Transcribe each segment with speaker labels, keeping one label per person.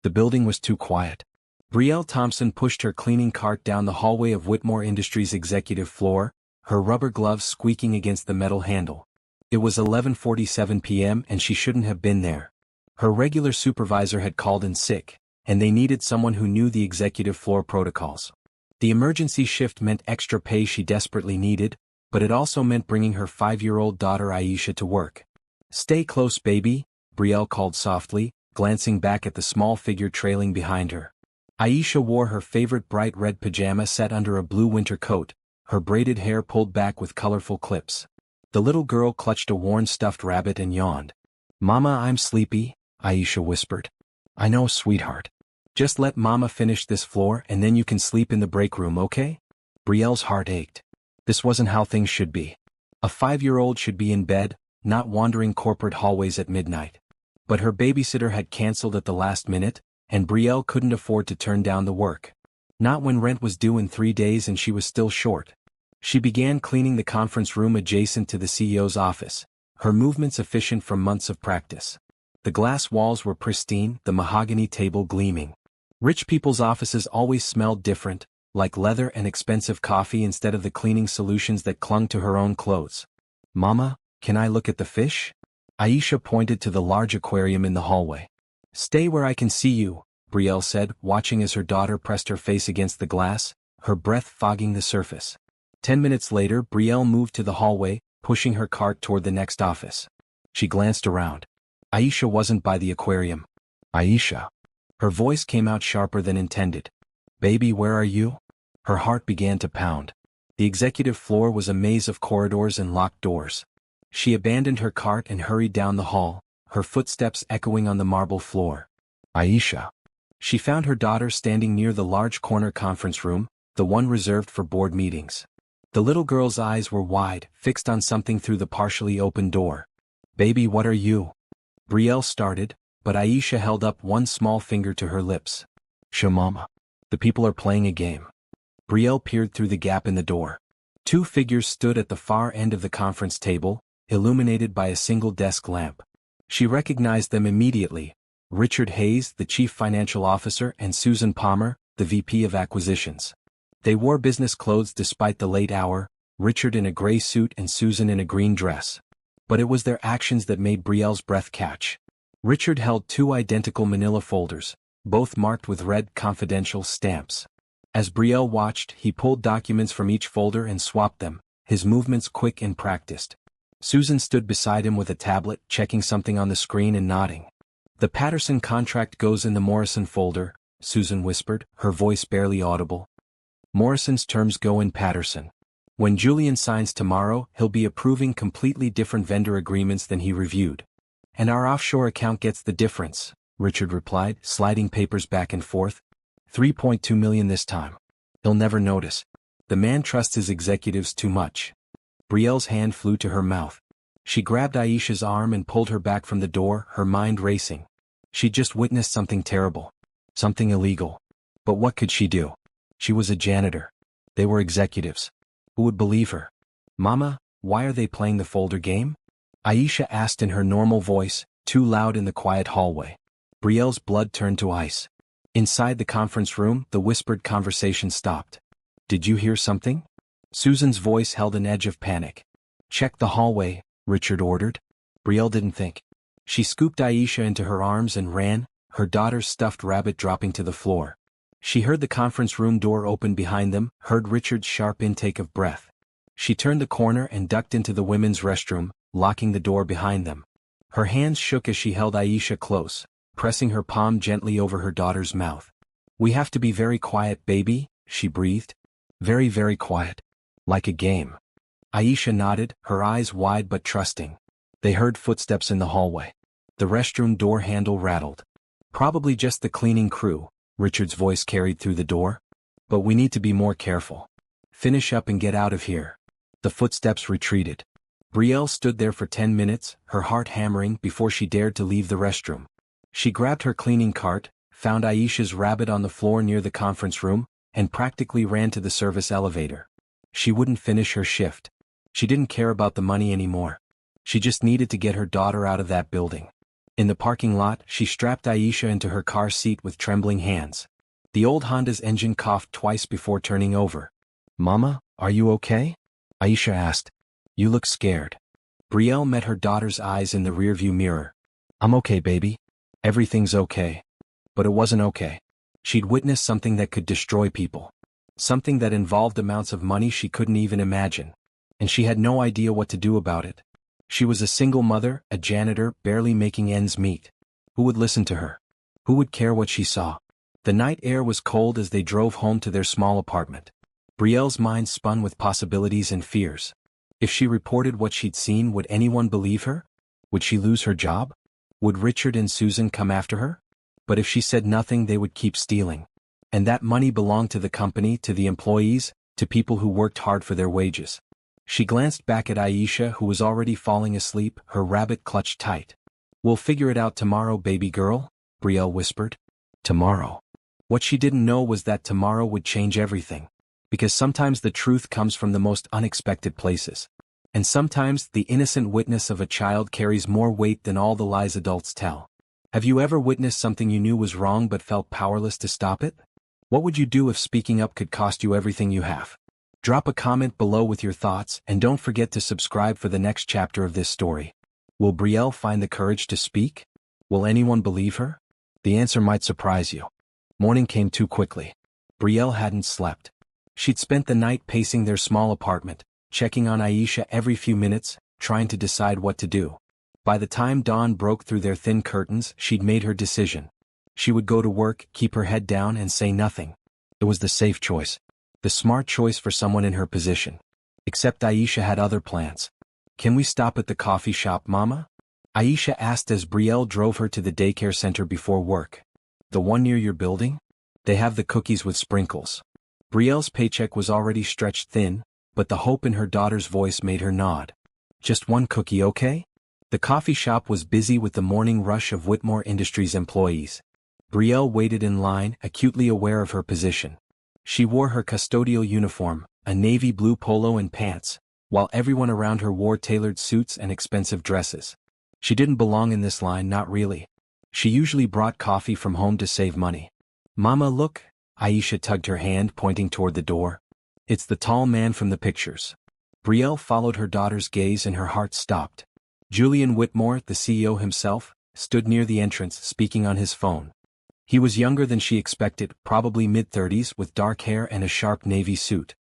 Speaker 1: The building was too quiet. Brielle Thompson pushed her cleaning cart down the hallway of Whitmore Industries' executive floor, her rubber gloves squeaking against the metal handle. It was 11:47 p.m. and she shouldn't have been there. Her regular supervisor had called in sick, and they needed someone who knew the executive floor protocols. The emergency shift meant extra pay she desperately needed, but it also meant bringing her 5-year-old daughter Aisha to work. "Stay close, baby," Brielle called softly, glancing back at the small figure trailing behind her. Aisha wore her favorite bright red pajama set under a blue winter coat, her braided hair pulled back with colorful clips. The little girl clutched a worn stuffed rabbit and yawned. "Mama, I'm sleepy," Aisha whispered. "I know, sweetheart. Just let Mama finish this floor and then you can sleep in the break room, okay?" Brielle's heart ached. This wasn't how things should be. A 5-year-old should be in bed, not wandering corporate hallways at midnight. But her babysitter had canceled at the last minute, and Brielle couldn't afford to turn down the work. Not when rent was due in 3 days and she was still short. She began cleaning the conference room adjacent to the CEO's office, her movements efficient from months of practice. The glass walls were pristine, the mahogany table gleaming. Rich people's offices always smelled different, like leather and expensive coffee instead of the cleaning solutions that clung to her own clothes. "Mama, can I look at the fish?" Aisha pointed to the large aquarium in the hallway. "Stay where I can see you," Brielle said, watching as her daughter pressed her face against the glass, her breath fogging the surface. 10 minutes later, Brielle moved to the hallway, pushing her cart toward the next office. She glanced around. Aisha wasn't by the aquarium. "Aisha." Her voice came out sharper than intended. "Baby, where are you?" Her heart began to pound. The executive floor was a maze of corridors and locked doors. She abandoned her cart and hurried down the hall, her footsteps echoing on the marble floor. "Aisha." She found her daughter standing near the large corner conference room, the one reserved for board meetings. The little girl's eyes were wide, fixed on something through the partially open door. "Baby, what are you?" Brielle started, but Aisha held up one small finger to her lips. "Shh, Mama. The people are playing a game." Brielle peered through the gap in the door. 2 figures stood at the far end of the conference table, illuminated by a single desk lamp. She recognized them immediately: Richard Hayes, the chief financial officer, and Susan Palmer, the VP of acquisitions. They wore business clothes despite the late hour, Richard in a gray suit and Susan in a green dress. But it was their actions that made Brielle's breath catch. Richard held 2 identical manila folders, both marked with red confidential stamps. As Brielle watched, he pulled documents from each folder and swapped them, his movements quick and practiced. Susan stood beside him with a tablet, checking something on the screen and nodding. "The Patterson contract goes in the Morrison folder," Susan whispered, her voice barely audible. "Morrison's terms go in Patterson. When Julian signs tomorrow, he'll be approving completely different vendor agreements than he reviewed. And our offshore account gets the difference," Richard replied, sliding papers back and forth. $3.2 million this time. He'll never notice. The man trusts his executives too much." Brielle's hand flew to her mouth. She grabbed Aisha's arm and pulled her back from the door, her mind racing. She'd just witnessed something terrible. Something illegal. But what could she do? She was a janitor. They were executives. Who would believe her? "Mama, why are they playing the folder game?" Aisha asked in her normal voice, too loud in the quiet hallway. Brielle's blood turned to ice. Inside the conference room, the whispered conversation stopped. "Did you hear something?" Susan's voice held an edge of panic. "Check the hallway," Richard ordered. Brielle didn't think. She scooped Aisha into her arms and ran, her daughter's stuffed rabbit dropping to the floor. She heard the conference room door open behind them, heard Richard's sharp intake of breath. She turned the corner and ducked into the women's restroom, locking the door behind them. Her hands shook as she held Aisha close, pressing her palm gently over her daughter's mouth. "We have to be very quiet, baby," she breathed. "Very, very quiet. Like a game." Aisha nodded, her eyes wide but trusting. They heard footsteps in the hallway. The restroom door handle rattled. "Probably just the cleaning crew," Richard's voice carried through the door. "But we need to be more careful. Finish up and get out of here." The footsteps retreated. Brielle stood there for 10 minutes, her heart hammering, before she dared to leave the restroom. She grabbed her cleaning cart, found Aisha's rabbit on the floor near the conference room, and practically ran to the service elevator. She wouldn't finish her shift. She didn't care about the money anymore. She just needed to get her daughter out of that building. In the parking lot, she strapped Aisha into her car seat with trembling hands. The old Honda's engine coughed twice before turning over. "Mama, are you okay?" Aisha asked. "You look scared." Brielle met her daughter's eyes in the rearview mirror. "I'm okay, baby. Everything's okay." But it wasn't okay. She'd witnessed something that could destroy people. Something that involved amounts of money she couldn't even imagine. And she had no idea what to do about it. She was a single mother, a janitor, barely making ends meet. Who would listen to her? Who would care what she saw? The night air was cold as they drove home to their small apartment. Brielle's mind spun with possibilities and fears. If she reported what she'd seen, would anyone believe her? Would she lose her job? Would Richard and Susan come after her? But if she said nothing, they would keep stealing. And that money belonged to the company, to the employees, to people who worked hard for their wages. She glanced back at Aisha, who was already falling asleep, her rabbit clutched tight. "We'll figure it out tomorrow, baby girl," Brielle whispered. Tomorrow. What she didn't know was that tomorrow would change everything. Because sometimes the truth comes from the most unexpected places. And sometimes the innocent witness of a child carries more weight than all the lies adults tell. Have you ever witnessed something you knew was wrong but felt powerless to stop it? What would you do if speaking up could cost you everything you have? Drop a comment below with your thoughts, and don't forget to subscribe for the next chapter of this story. Will Brielle find the courage to speak? Will anyone believe her? The answer might surprise you. Morning came too quickly. Brielle hadn't slept. She'd spent the night pacing their small apartment, checking on Aisha every few minutes, trying to decide what to do. By the time dawn broke through their thin curtains, she'd made her decision. She would go to work, keep her head down, and say nothing. It was the safe choice. The smart choice for someone in her position. Except Aisha had other plans. "Can we stop at the coffee shop, Mama?" Aisha asked as Brielle drove her to the daycare center before work. "The one near your building? They have the cookies with sprinkles." Brielle's paycheck was already stretched thin, but the hope in her daughter's voice made her nod. "Just one cookie, okay?" The coffee shop was busy with the morning rush of Whitmore Industries employees. Brielle waited in line, acutely aware of her position. She wore her custodial uniform, a navy blue polo and pants, while everyone around her wore tailored suits and expensive dresses. She didn't belong in this line, not really. She usually brought coffee from home to save money. "Mama, look," Aisha tugged her hand, pointing toward the door. "It's the tall man from the pictures." Brielle followed her daughter's gaze and her heart stopped. Julian Whitmore, the CEO himself, stood near the entrance, speaking on his phone. He was younger than she expected, probably mid-30s, with dark hair and a sharp navy suit.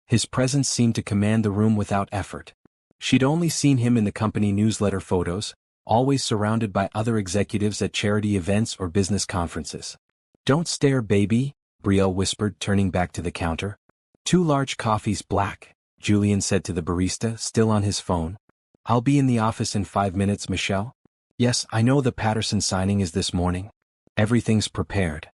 Speaker 1: His presence seemed to command the room without effort. She'd only seen him in the company newsletter photos, always surrounded by other executives at charity events or business conferences. "Don't stare, baby," Brielle whispered, turning back to the counter. "Two large coffees, black," Julian said to the barista, still on his phone. "I'll be in the office in 5 minutes, Michelle." "Yes, I know the Patterson signing is this morning. Everything's prepared."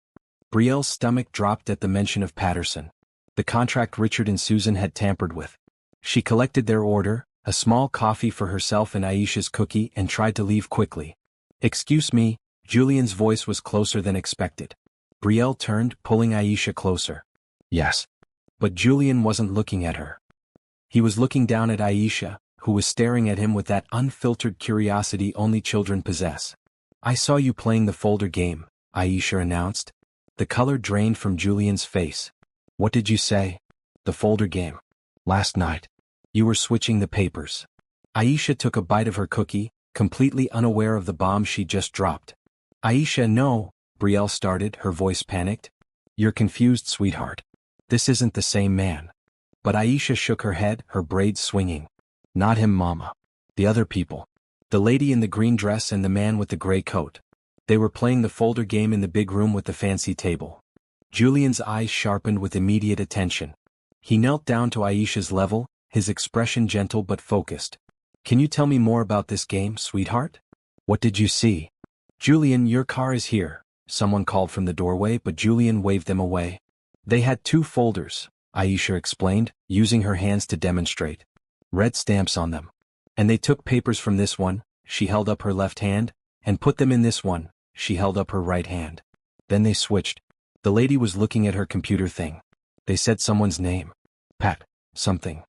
Speaker 1: Brielle's stomach dropped at the mention of Patterson. The contract Richard and Susan had tampered with. She collected their order, a small coffee for herself and Aisha's cookie, and tried to leave quickly. "Excuse me," Julian's voice was closer than expected. Brielle turned, pulling Aisha closer. "Yes." But Julian wasn't looking at her. He was looking down at Aisha, who was staring at him with that unfiltered curiosity only children possess. "I saw you playing the folder game," Aisha announced. The color drained from Julian's face. "What did you say?" "The folder game. Last night. You were switching the papers." Aisha took a bite of her cookie, completely unaware of the bomb she just dropped. "Aisha, no," Brielle started, her voice panicked. "You're confused, sweetheart. This isn't the same man." But Aisha shook her head, her braids swinging. "Not him, Mama. The other people. The lady in the green dress and the man with the gray coat. They were playing the folder game in the big room with the fancy table." Julian's eyes sharpened with immediate attention. He knelt down to Aisha's level, his expression gentle but focused. "Can you tell me more about this game, sweetheart? What did you see?" "Julian, your car is here," someone called from the doorway, but Julian waved them away. "They had 2 folders," Aisha explained, using her hands to demonstrate. "Red stamps on them. And they took papers from this one," she held up her left hand, "and put them in this one," she held up her right hand. Then they switched. The lady was looking at her computer thing. They said someone's name. Pat, something.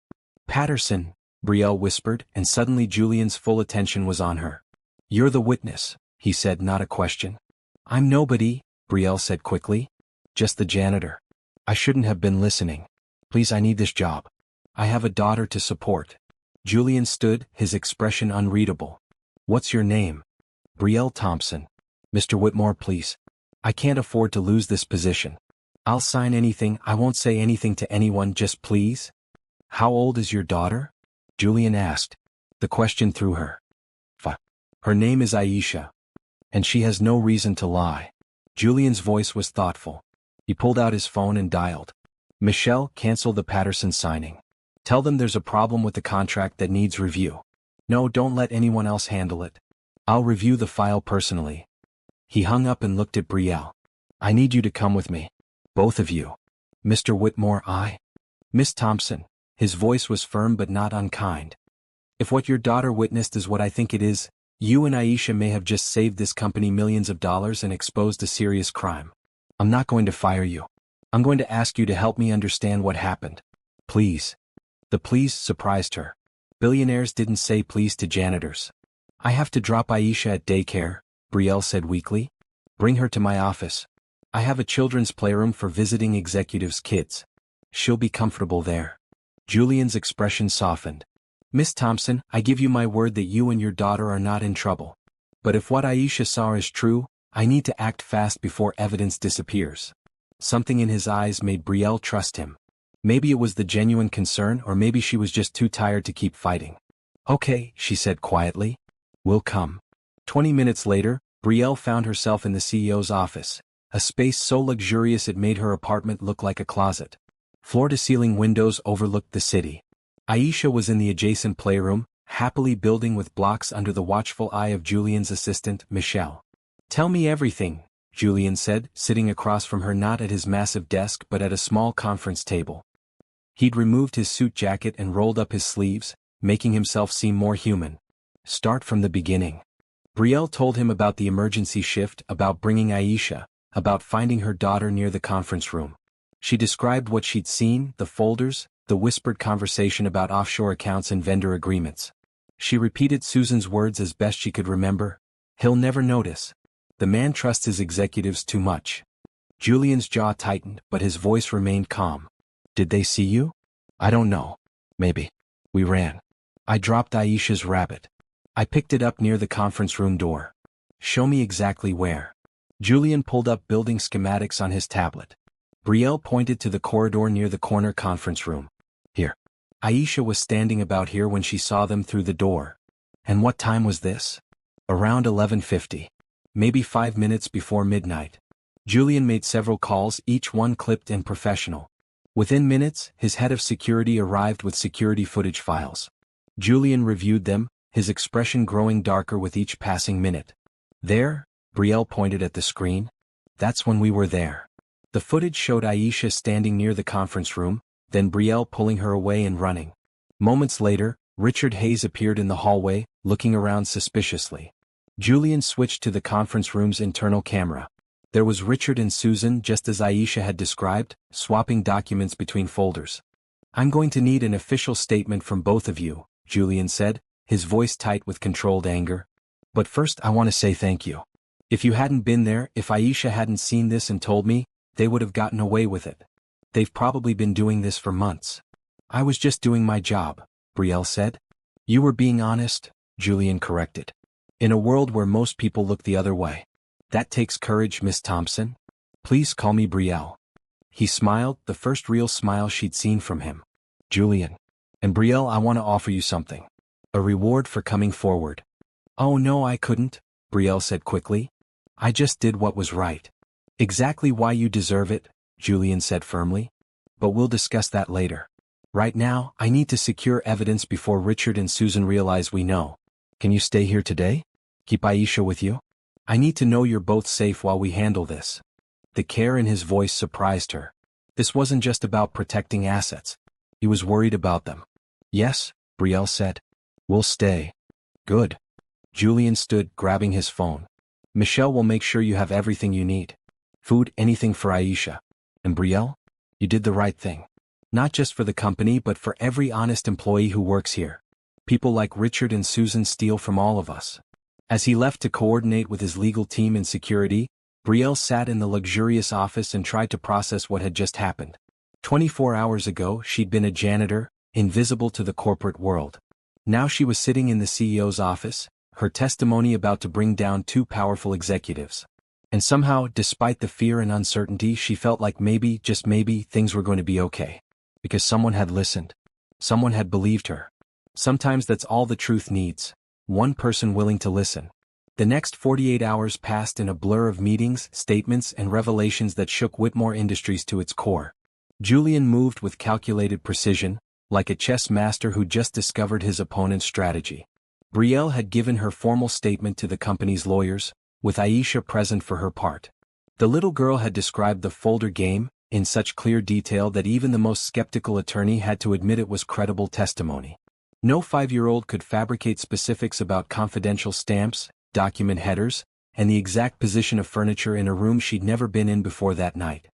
Speaker 1: "Patterson," Brielle whispered, and suddenly Julian's full attention was on her. "You're the witness," he said, not a question. I'm nobody, Brielle said quickly. Just the janitor. I shouldn't have been listening. Please, I need this job. I have a daughter to support. Julian stood, his expression unreadable. What's your name? Brielle Thompson. Mr. Whitmore, please. I can't afford to lose this position. I'll sign anything, I won't say anything to anyone, just please. How old is your daughter? Julian asked. The question threw her. Her name is Aisha. And she has no reason to lie. Julian's voice was thoughtful. He pulled out his phone and dialed. Michelle, cancel the Patterson signing. Tell them there's a problem with the contract that needs review. No, don't let anyone else handle it. I'll review the file personally. He hung up and looked at Brielle. I need you to come with me. Both of you. Mr. Whitmore, Miss Thompson. His voice was firm but not unkind. If what your daughter witnessed is what I think it is, you and Aisha may have just saved this company millions of dollars and exposed a serious crime. I'm not going to fire you. I'm going to ask you to help me understand what happened. Please. The please surprised her. Billionaires didn't say please to janitors. I have to drop Aisha at daycare, Brielle said weakly. Bring her to my office. I have a children's playroom for visiting executives' kids. She'll be comfortable there. Julian's expression softened. Miss Thompson, I give you my word that you and your daughter are not in trouble. But if what Aisha saw is true, I need to act fast before evidence disappears. Something in his eyes made Brielle trust him. Maybe it was the genuine concern, or maybe she was just too tired to keep fighting. Okay, she said quietly. We'll come. 20 minutes later, Brielle found herself in the CEO's office, a space so luxurious it made her apartment look like a closet. Floor-to-ceiling windows overlooked the city. Aisha was in the adjacent playroom, happily building with blocks under the watchful eye of Julian's assistant, Michelle. Tell me everything, Julian said, sitting across from her, not at his massive desk but at a small conference table. He'd removed his suit jacket and rolled up his sleeves, making himself seem more human. Start from the beginning. Brielle told him about the emergency shift, about bringing Aisha, about finding her daughter near the conference room. She described what she'd seen, the folders, the whispered conversation about offshore accounts and vendor agreements. She repeated Susan's words as best she could remember. He'll never notice. The man trusts his executives too much. Julian's jaw tightened, but his voice remained calm. Did they see you? I don't know. Maybe. We ran. I dropped Aisha's rabbit. I picked it up near the conference room door. Show me exactly where. Julian pulled up building schematics on his tablet. Brielle pointed to the corridor near the corner conference room. Here. Aisha was standing about here when she saw them through the door. And what time was this? Around 11:50. Maybe 5 minutes before midnight. Julian made several calls, each one clipped and professional. Within minutes, his head of security arrived with security footage files. Julian reviewed them, his expression growing darker with each passing minute. There, Brielle pointed at the screen. That's when we were there. The footage showed Aisha standing near the conference room, then Brielle pulling her away and running. Moments later, Richard Hayes appeared in the hallway, looking around suspiciously. Julian switched to the conference room's internal camera. There was Richard and Susan, just as Aisha had described, swapping documents between folders. I'm going to need an official statement from both of you, Julian said, his voice tight with controlled anger. But first I want to say thank you. If you hadn't been there, if Aisha hadn't seen this and told me, they would have gotten away with it. They've probably been doing this for months. I was just doing my job, Brielle said. You were being honest, Julian corrected. In a world where most people look the other way. That takes courage, Miss Thompson. Please call me Brielle. He smiled, the first real smile she'd seen from him. Julian. And Brielle, I want to offer you something. A reward for coming forward. Oh no, I couldn't, Brielle said quickly. I just did what was right. Exactly why you deserve it, Julian said firmly. But we'll discuss that later. Right now, I need to secure evidence before Richard and Susan realize we know. Can you stay here today? Keep Aisha with you? I need to know you're both safe while we handle this. The care in his voice surprised her. This wasn't just about protecting assets. He was worried about them. Yes, Brielle said. We'll stay. Good. Julian stood, grabbing his phone. Michelle will make sure you have everything you need. Food, anything for Aisha. And Brielle? You did the right thing. Not just for the company but for every honest employee who works here. People like Richard and Susan steal from all of us. As he left to coordinate with his legal team and security, Brielle sat in the luxurious office and tried to process what had just happened. 24 hours ago, she'd been a janitor, invisible to the corporate world. Now she was sitting in the CEO's office, her testimony about to bring down two powerful executives. And somehow, despite the fear and uncertainty, she felt like maybe, just maybe, things were going to be okay. Because someone had listened. Someone had believed her. Sometimes that's all the truth needs. One person willing to listen. The next 48 hours passed in a blur of meetings, statements, and revelations that shook Whitmore Industries to its core. Julian moved with calculated precision, like a chess master who just discovered his opponent's strategy. Brielle had given her formal statement to the company's lawyers, with Aisha present for her part. The little girl had described the folder game, in such clear detail that even the most skeptical attorney had to admit it was credible testimony. No 5-year-old could fabricate specifics about confidential stamps, document headers, and the exact position of furniture in a room she'd never been in before that night.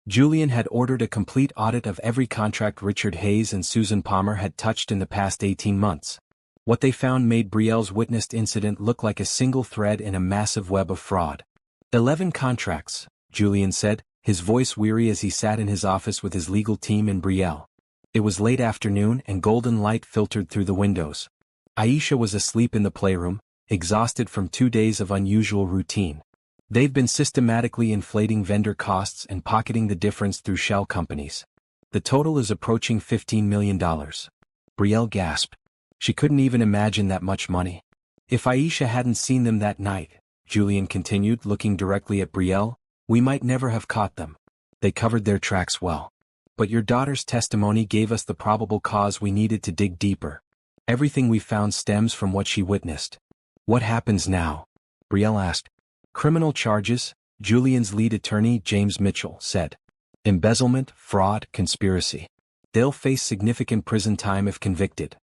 Speaker 1: Julian had ordered a complete audit of every contract Richard Hayes and Susan Palmer had touched in the past 18 months. What they found made Brielle's witnessed incident look like a single thread in a massive web of fraud. 11 contracts, Julian said, his voice weary as he sat in his office with his legal team and Brielle. It was late afternoon and golden light filtered through the windows. Aisha was asleep in the playroom, exhausted from 2 days of unusual routine. They've been systematically inflating vendor costs and pocketing the difference through shell companies. The total is approaching $15 million. Brielle gasped. She couldn't even imagine that much money. If Aisha hadn't seen them that night, Julian continued, looking directly at Brielle, we might never have caught them. They covered their tracks well. But your daughter's testimony gave us the probable cause we needed to dig deeper. Everything we found stems from what she witnessed. What happens now? Brielle asked. Criminal charges, Julian's lead attorney James Mitchell said. Embezzlement, fraud, conspiracy. They'll face significant prison time if convicted.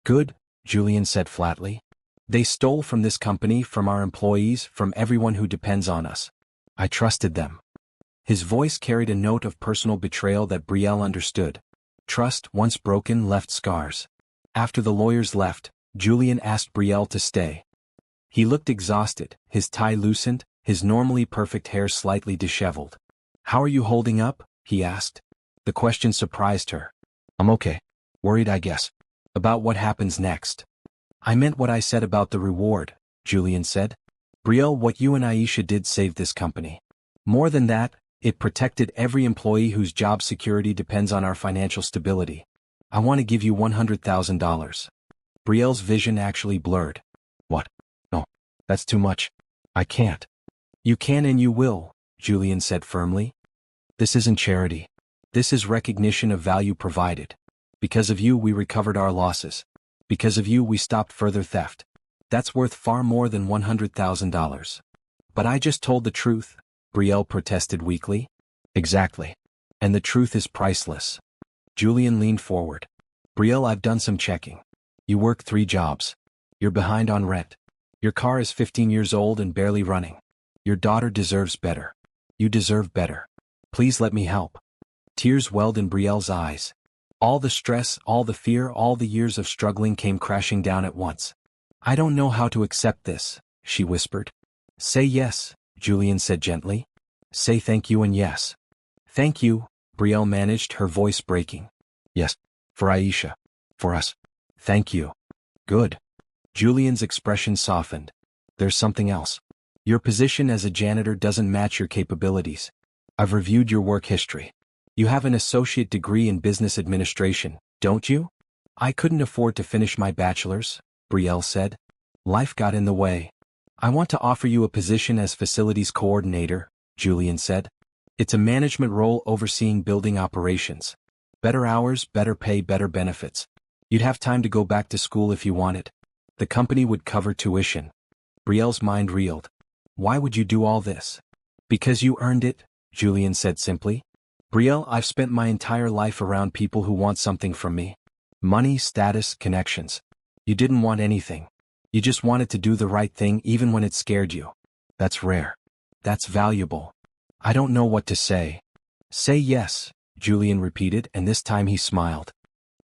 Speaker 1: Good, Julian said flatly. They stole from this company, from our employees, from everyone who depends on us. I trusted them. His voice carried a note of personal betrayal that Brielle understood. Trust, once broken, left scars. After the lawyers left, Julian asked Brielle to stay. He looked exhausted, his tie loosened, his normally perfect hair slightly disheveled. How are you holding up? He asked. The question surprised her. I'm okay. Worried, I guess. About what happens next. I meant what I said about the reward, Julian said. Brielle, what you and Aisha did saved this company. More than that, it protected every employee whose job security depends on our financial stability. I want to give you $100,000. Brielle's vision actually blurred. What? No, that's too much. I can't. You can and you will, Julian said firmly. This isn't charity. This is recognition of value provided. Because of you we recovered our losses. Because of you we stopped further theft. That's worth far more than $100,000. But I just told the truth, Brielle protested weakly. Exactly. And the truth is priceless. Julian leaned forward. Brielle, I've done some checking. You work 3 jobs. You're behind on rent. Your car is 15 years old and barely running. Your daughter deserves better. You deserve better. Please let me help. Tears welled in Brielle's eyes. All the stress, all the fear, all the years of struggling came crashing down at once. I don't know how to accept this, she whispered. Say yes, Julian said gently. Say thank you and yes. Thank you, Brielle managed, her voice breaking. Yes, for Aisha. For us. Thank you. Good. Julian's expression softened. There's something else. Your position as a janitor doesn't match your capabilities. I've reviewed your work history. You have an associate degree in business administration, don't you? I couldn't afford to finish my bachelor's, Brielle said. Life got in the way. I want to offer you a position as facilities coordinator, Julian said. It's a management role overseeing building operations. Better hours, better pay, better benefits. You'd have time to go back to school if you wanted. The company would cover tuition. Brielle's mind reeled. Why would you do all this? Because you earned it, Julian said simply. Brielle, I've spent my entire life around people who want something from me. Money, status, connections. You didn't want anything. You just wanted to do the right thing even when it scared you. That's rare. That's valuable. I don't know what to say. Say yes, Julian repeated, and this time he smiled.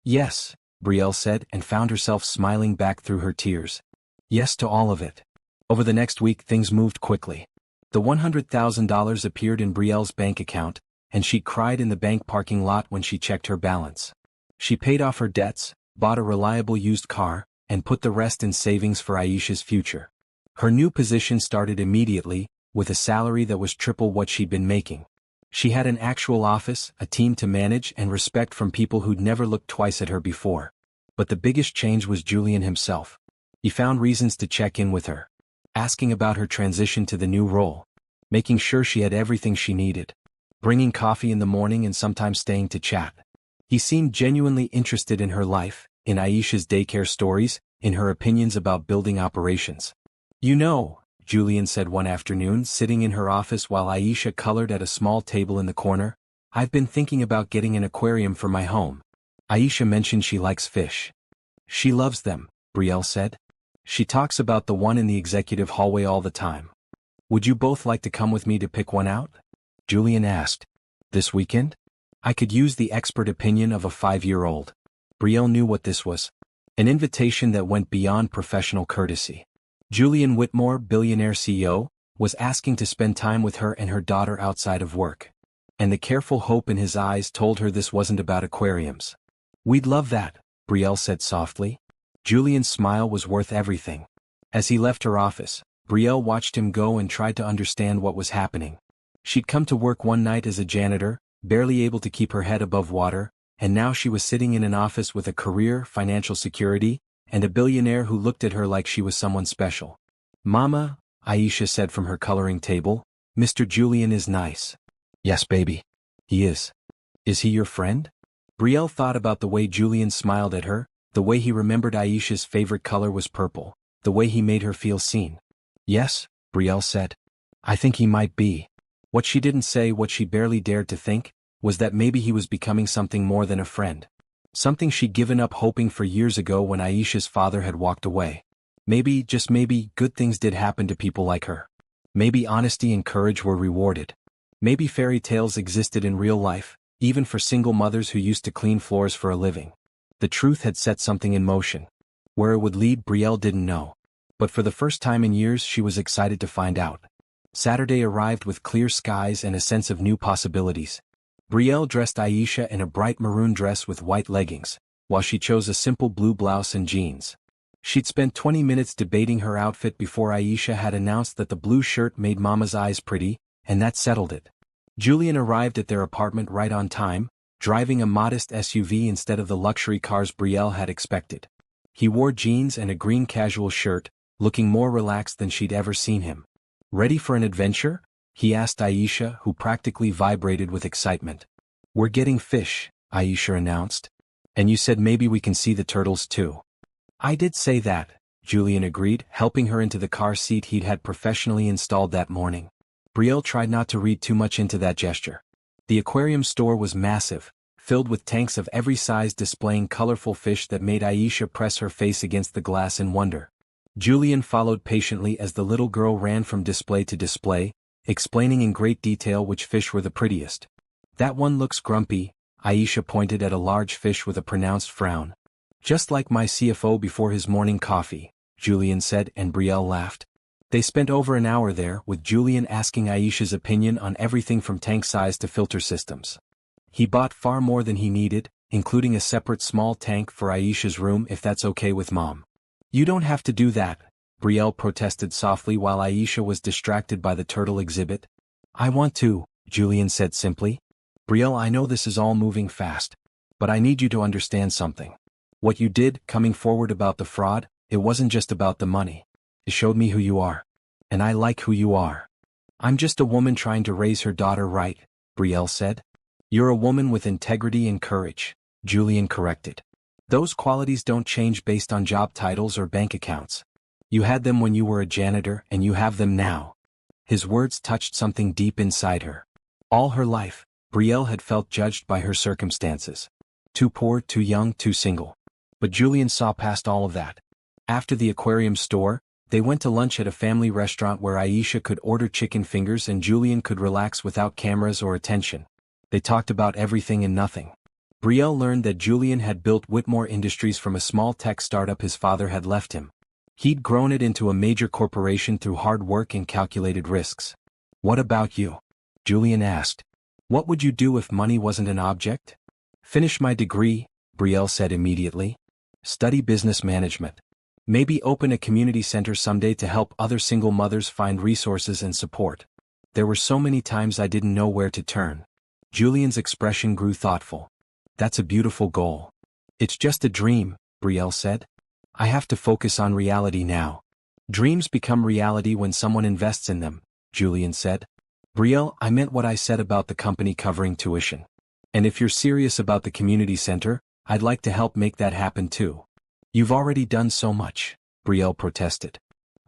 Speaker 1: Yes, Brielle said, and found herself smiling back through her tears. Yes to all of it. Over the next week things moved quickly. The $100,000 appeared in Brielle's bank account, and she cried in the bank parking lot when she checked her balance. She paid off her debts, bought a reliable used car, and put the rest in savings for Aisha's future. Her new position started immediately, with a salary that was triple what she'd been making. She had an actual office, a team to manage, and respect from people who'd never looked twice at her before. But the biggest change was Julian himself. He found reasons to check in with her, asking about her transition to the new role, making sure she had everything she needed, bringing coffee in the morning and sometimes staying to chat. He seemed genuinely interested in her life, in Aisha's daycare stories, in her opinions about building operations. "You know," Julian said one afternoon sitting in her office while Aisha colored at a small table in the corner, "I've been thinking about getting an aquarium for my home." Aisha mentioned she likes fish. "She loves them," Brielle said. "She talks about the one in the executive hallway all the time." "Would you both like to come with me to pick one out?" Julian asked. "This weekend? I could use the expert opinion of a 5-year-old. Brielle knew what this was. An invitation that went beyond professional courtesy. Julian Whitmore, Billionaire CEO, was asking to spend time with her and her daughter outside of work. And the careful hope in his eyes told her this wasn't about aquariums. "We'd love that," Brielle said softly. Julian's smile was worth everything. As he left her office, Brielle watched him go and tried to understand what was happening. She'd come to work one night as a janitor, barely able to keep her head above water, and now she was sitting in an office with a career, financial security, and a billionaire who looked at her like she was someone special. "Mama," Aisha said from her coloring table, "Mr. Julian is nice." "Yes, baby. He is. Is he your friend?" Brielle thought about the way Julian smiled at her, the way he remembered Aisha's favorite color was purple, the way he made her feel seen. "Yes," Brielle said. "I think he might be." What she didn't say, what she barely dared to think, was that maybe he was becoming something more than a friend. Something she'd given up hoping for years ago when Aisha's father had walked away. Maybe, just maybe, good things did happen to people like her. Maybe honesty and courage were rewarded. Maybe fairy tales existed in real life, even for single mothers who used to clean floors for a living. The truth had set something in motion. Where it would lead, Brielle didn't know. But for the first time in years she was excited to find out. Saturday arrived with clear skies and a sense of new possibilities. Brielle dressed Aisha in a bright maroon dress with white leggings, while she chose a simple blue blouse and jeans. She'd spent 20 minutes debating her outfit before Aisha had announced that the blue shirt made Mama's eyes pretty, and that settled it. Julian arrived at their apartment right on time, driving a modest SUV instead of the luxury cars Brielle had expected. He wore jeans and a green casual shirt, looking more relaxed than she'd ever seen him. "Ready for an adventure?" he asked Aisha, who practically vibrated with excitement. "We're getting fish," Aisha announced. "And you said maybe we can see the turtles too." "I did say that," Julian agreed, helping her into the car seat he'd had professionally installed that morning. Brielle tried not to read too much into that gesture. The aquarium store was massive, filled with tanks of every size displaying colorful fish that made Aisha press her face against the glass in wonder. Julian followed patiently as the little girl ran from display to display, explaining in great detail which fish were the prettiest. "That one looks grumpy," Aisha pointed at a large fish with a pronounced frown. "Just like my CFO before his morning coffee," Julian said, and Brielle laughed. They spent over an hour there, with Julian asking Aisha's opinion on everything from tank size to filter systems. He bought far more than he needed, including a separate small tank for Aisha's room if that's okay with Mom. "You don't have to do that," Brielle protested softly while Aisha was distracted by the turtle exhibit. "I want to," Julian said simply. "Brielle, I know this is all moving fast, but I need you to understand something. What you did, coming forward about the fraud, it wasn't just about the money. It showed me who you are. And I like who you are." "I'm just a woman trying to raise her daughter right," Brielle said. "You're a woman with integrity and courage," Julian corrected. "Those qualities don't change based on job titles or bank accounts. You had them when you were a janitor and you have them now." His words touched something deep inside her. All her life, Brielle had felt judged by her circumstances. Too poor, too young, too single. But Julian saw past all of that. After the aquarium store, they went to lunch at a family restaurant where Aisha could order chicken fingers and Julian could relax without cameras or attention. They talked about everything and nothing. Brielle learned that Julian had built Whitmore Industries from a small tech startup his father had left him. He'd grown it into a major corporation through hard work and calculated risks. What about you? Julian asked. What would you do if money wasn't an object? Finish my degree, Brielle said immediately. Study business management. Maybe open a community center someday to help other single mothers find resources and support. There were so many times I didn't know where to turn. Julian's expression grew thoughtful. That's a beautiful goal. It's just a dream, Brielle said. I have to focus on reality now. Dreams become reality when someone invests in them, Julian said. Brielle, I meant what I said about the company covering tuition. And if you're serious about the community center, I'd like to help make that happen too. You've already done so much, Brielle protested.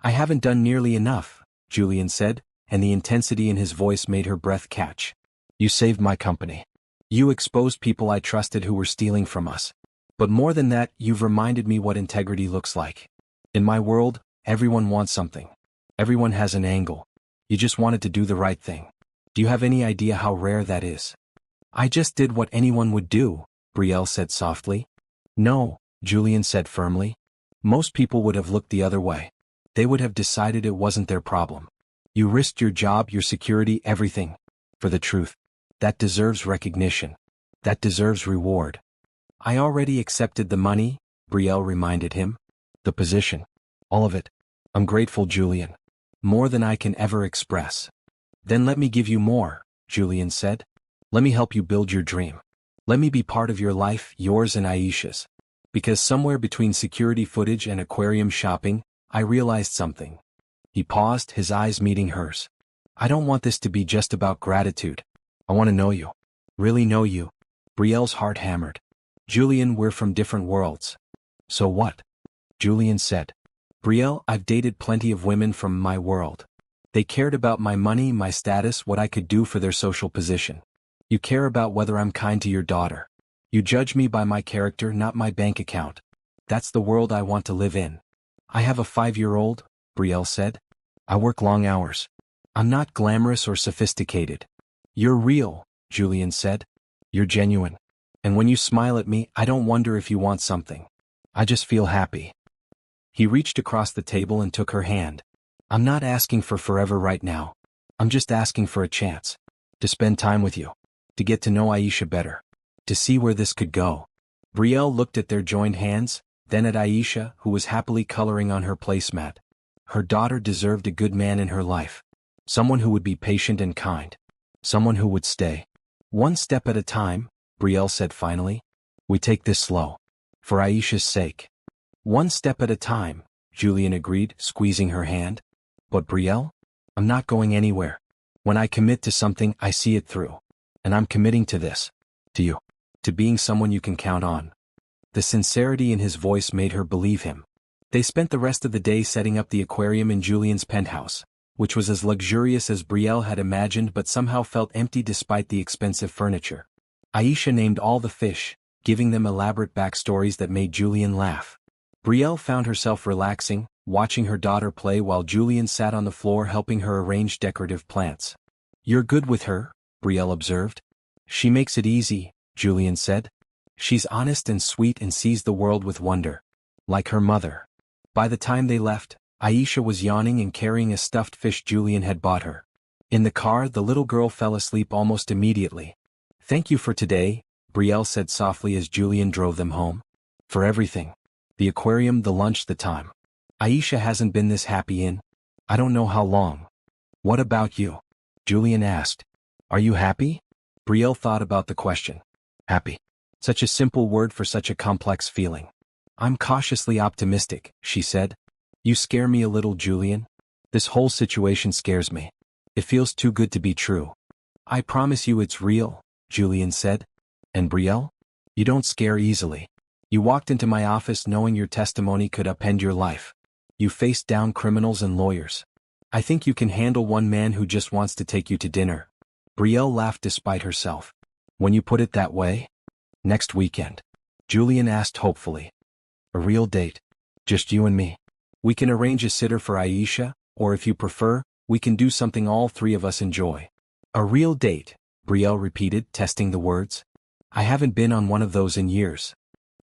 Speaker 1: I haven't done nearly enough, Julian said, and the intensity in his voice made her breath catch. You saved my company. You exposed people I trusted who were stealing from us. But more than that, you've reminded me what integrity looks like. In my world, everyone wants something. Everyone has an angle. You just wanted to do the right thing. Do you have any idea how rare that is? I just did what anyone would do, Brielle said softly. No, Julian said firmly. Most people would have looked the other way. They would have decided it wasn't their problem. You risked your job, your security, everything. For the truth. That deserves recognition. That deserves reward. I already accepted the money, Brielle reminded him. The position. All of it. I'm grateful, Julian. More than I can ever express. Then let me give you more, Julian said. Let me help you build your dream. Let me be part of your life, yours and Aisha's. Because somewhere between security footage and aquarium shopping, I realized something. He paused, his eyes meeting hers. I don't want this to be just about gratitude. I want to know you. Really know you. Brielle's heart hammered. Julian, we're from different worlds. So what? Julian said. Brielle, I've dated plenty of women from my world. They cared about my money, my status, what I could do for their social position. You care about whether I'm kind to your daughter. You judge me by my character, not my bank account. That's the world I want to live in. I have a 5-year-old, Brielle said. I work long hours. I'm not glamorous or sophisticated. You're real, Julian said. You're genuine. And when you smile at me, I don't wonder if you want something. I just feel happy. He reached across the table and took her hand. I'm not asking for forever right now. I'm just asking for a chance. To spend time with you. To get to know Aisha better. To see where this could go. Brielle looked at their joined hands, then at Aisha, who was happily coloring on her placemat. Her daughter deserved a good man in her life. Someone who would be patient and kind. Someone who would stay. One step at a time, Brielle said finally. We take this slow. For Aisha's sake. One step at a time, Julian agreed, squeezing her hand. But Brielle? I'm not going anywhere. When I commit to something, I see it through. And I'm committing to this. To you. To being someone you can count on. The sincerity in his voice made her believe him. They spent the rest of the day setting up the aquarium in Julian's penthouse, which was as luxurious as Brielle had imagined but somehow felt empty despite the expensive furniture. Aisha named all the fish, giving them elaborate backstories that made Julian laugh. Brielle found herself relaxing, watching her daughter play while Julian sat on the floor helping her arrange decorative plants. You're good with her, Brielle observed. She makes it easy, Julian said. She's honest and sweet and sees the world with wonder. Like her mother. By the time they left, Aisha was yawning and carrying a stuffed fish Julian had bought her. In the car, the little girl fell asleep almost immediately. Thank you for today, Brielle said softly as Julian drove them home. For everything. The aquarium, the lunch, the time. Aisha hasn't been this happy in I don't know how long. What about you? Julian asked. Are you happy? Brielle thought about the question. Happy. Such a simple word for such a complex feeling. I'm cautiously optimistic, she said. You scare me a little, Julian. This whole situation scares me. It feels too good to be true. I promise you it's real, Julian said. And Brielle? You don't scare easily. You walked into my office knowing your testimony could upend your life. You faced down criminals and lawyers. I think you can handle one man who just wants to take you to dinner. Brielle laughed despite herself. When you put it that way? Next weekend. Julian asked hopefully. A real date. Just you and me. We can arrange a sitter for Aisha, or if you prefer, we can do something all three of us enjoy. A real date, Brielle repeated, testing the words. I haven't been on one of those in years.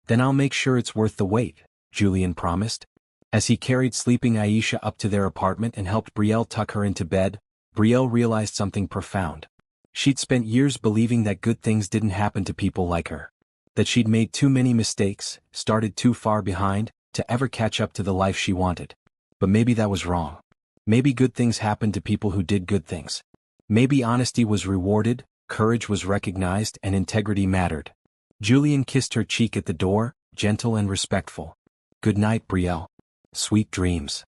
Speaker 1: Then I'll make sure it's worth the wait, Julian promised. As he carried sleeping Aisha up to their apartment and helped Brielle tuck her into bed, Brielle realized something profound. She'd spent years believing that good things didn't happen to people like her. That she'd made too many mistakes, started too far behind, to ever catch up to the life she wanted. But maybe that was wrong. Maybe good things happened to people who did good things. Maybe honesty was rewarded, courage was recognized, and integrity mattered. Julian kissed her cheek at the door, gentle and respectful. "Good night, Brielle. Sweet dreams."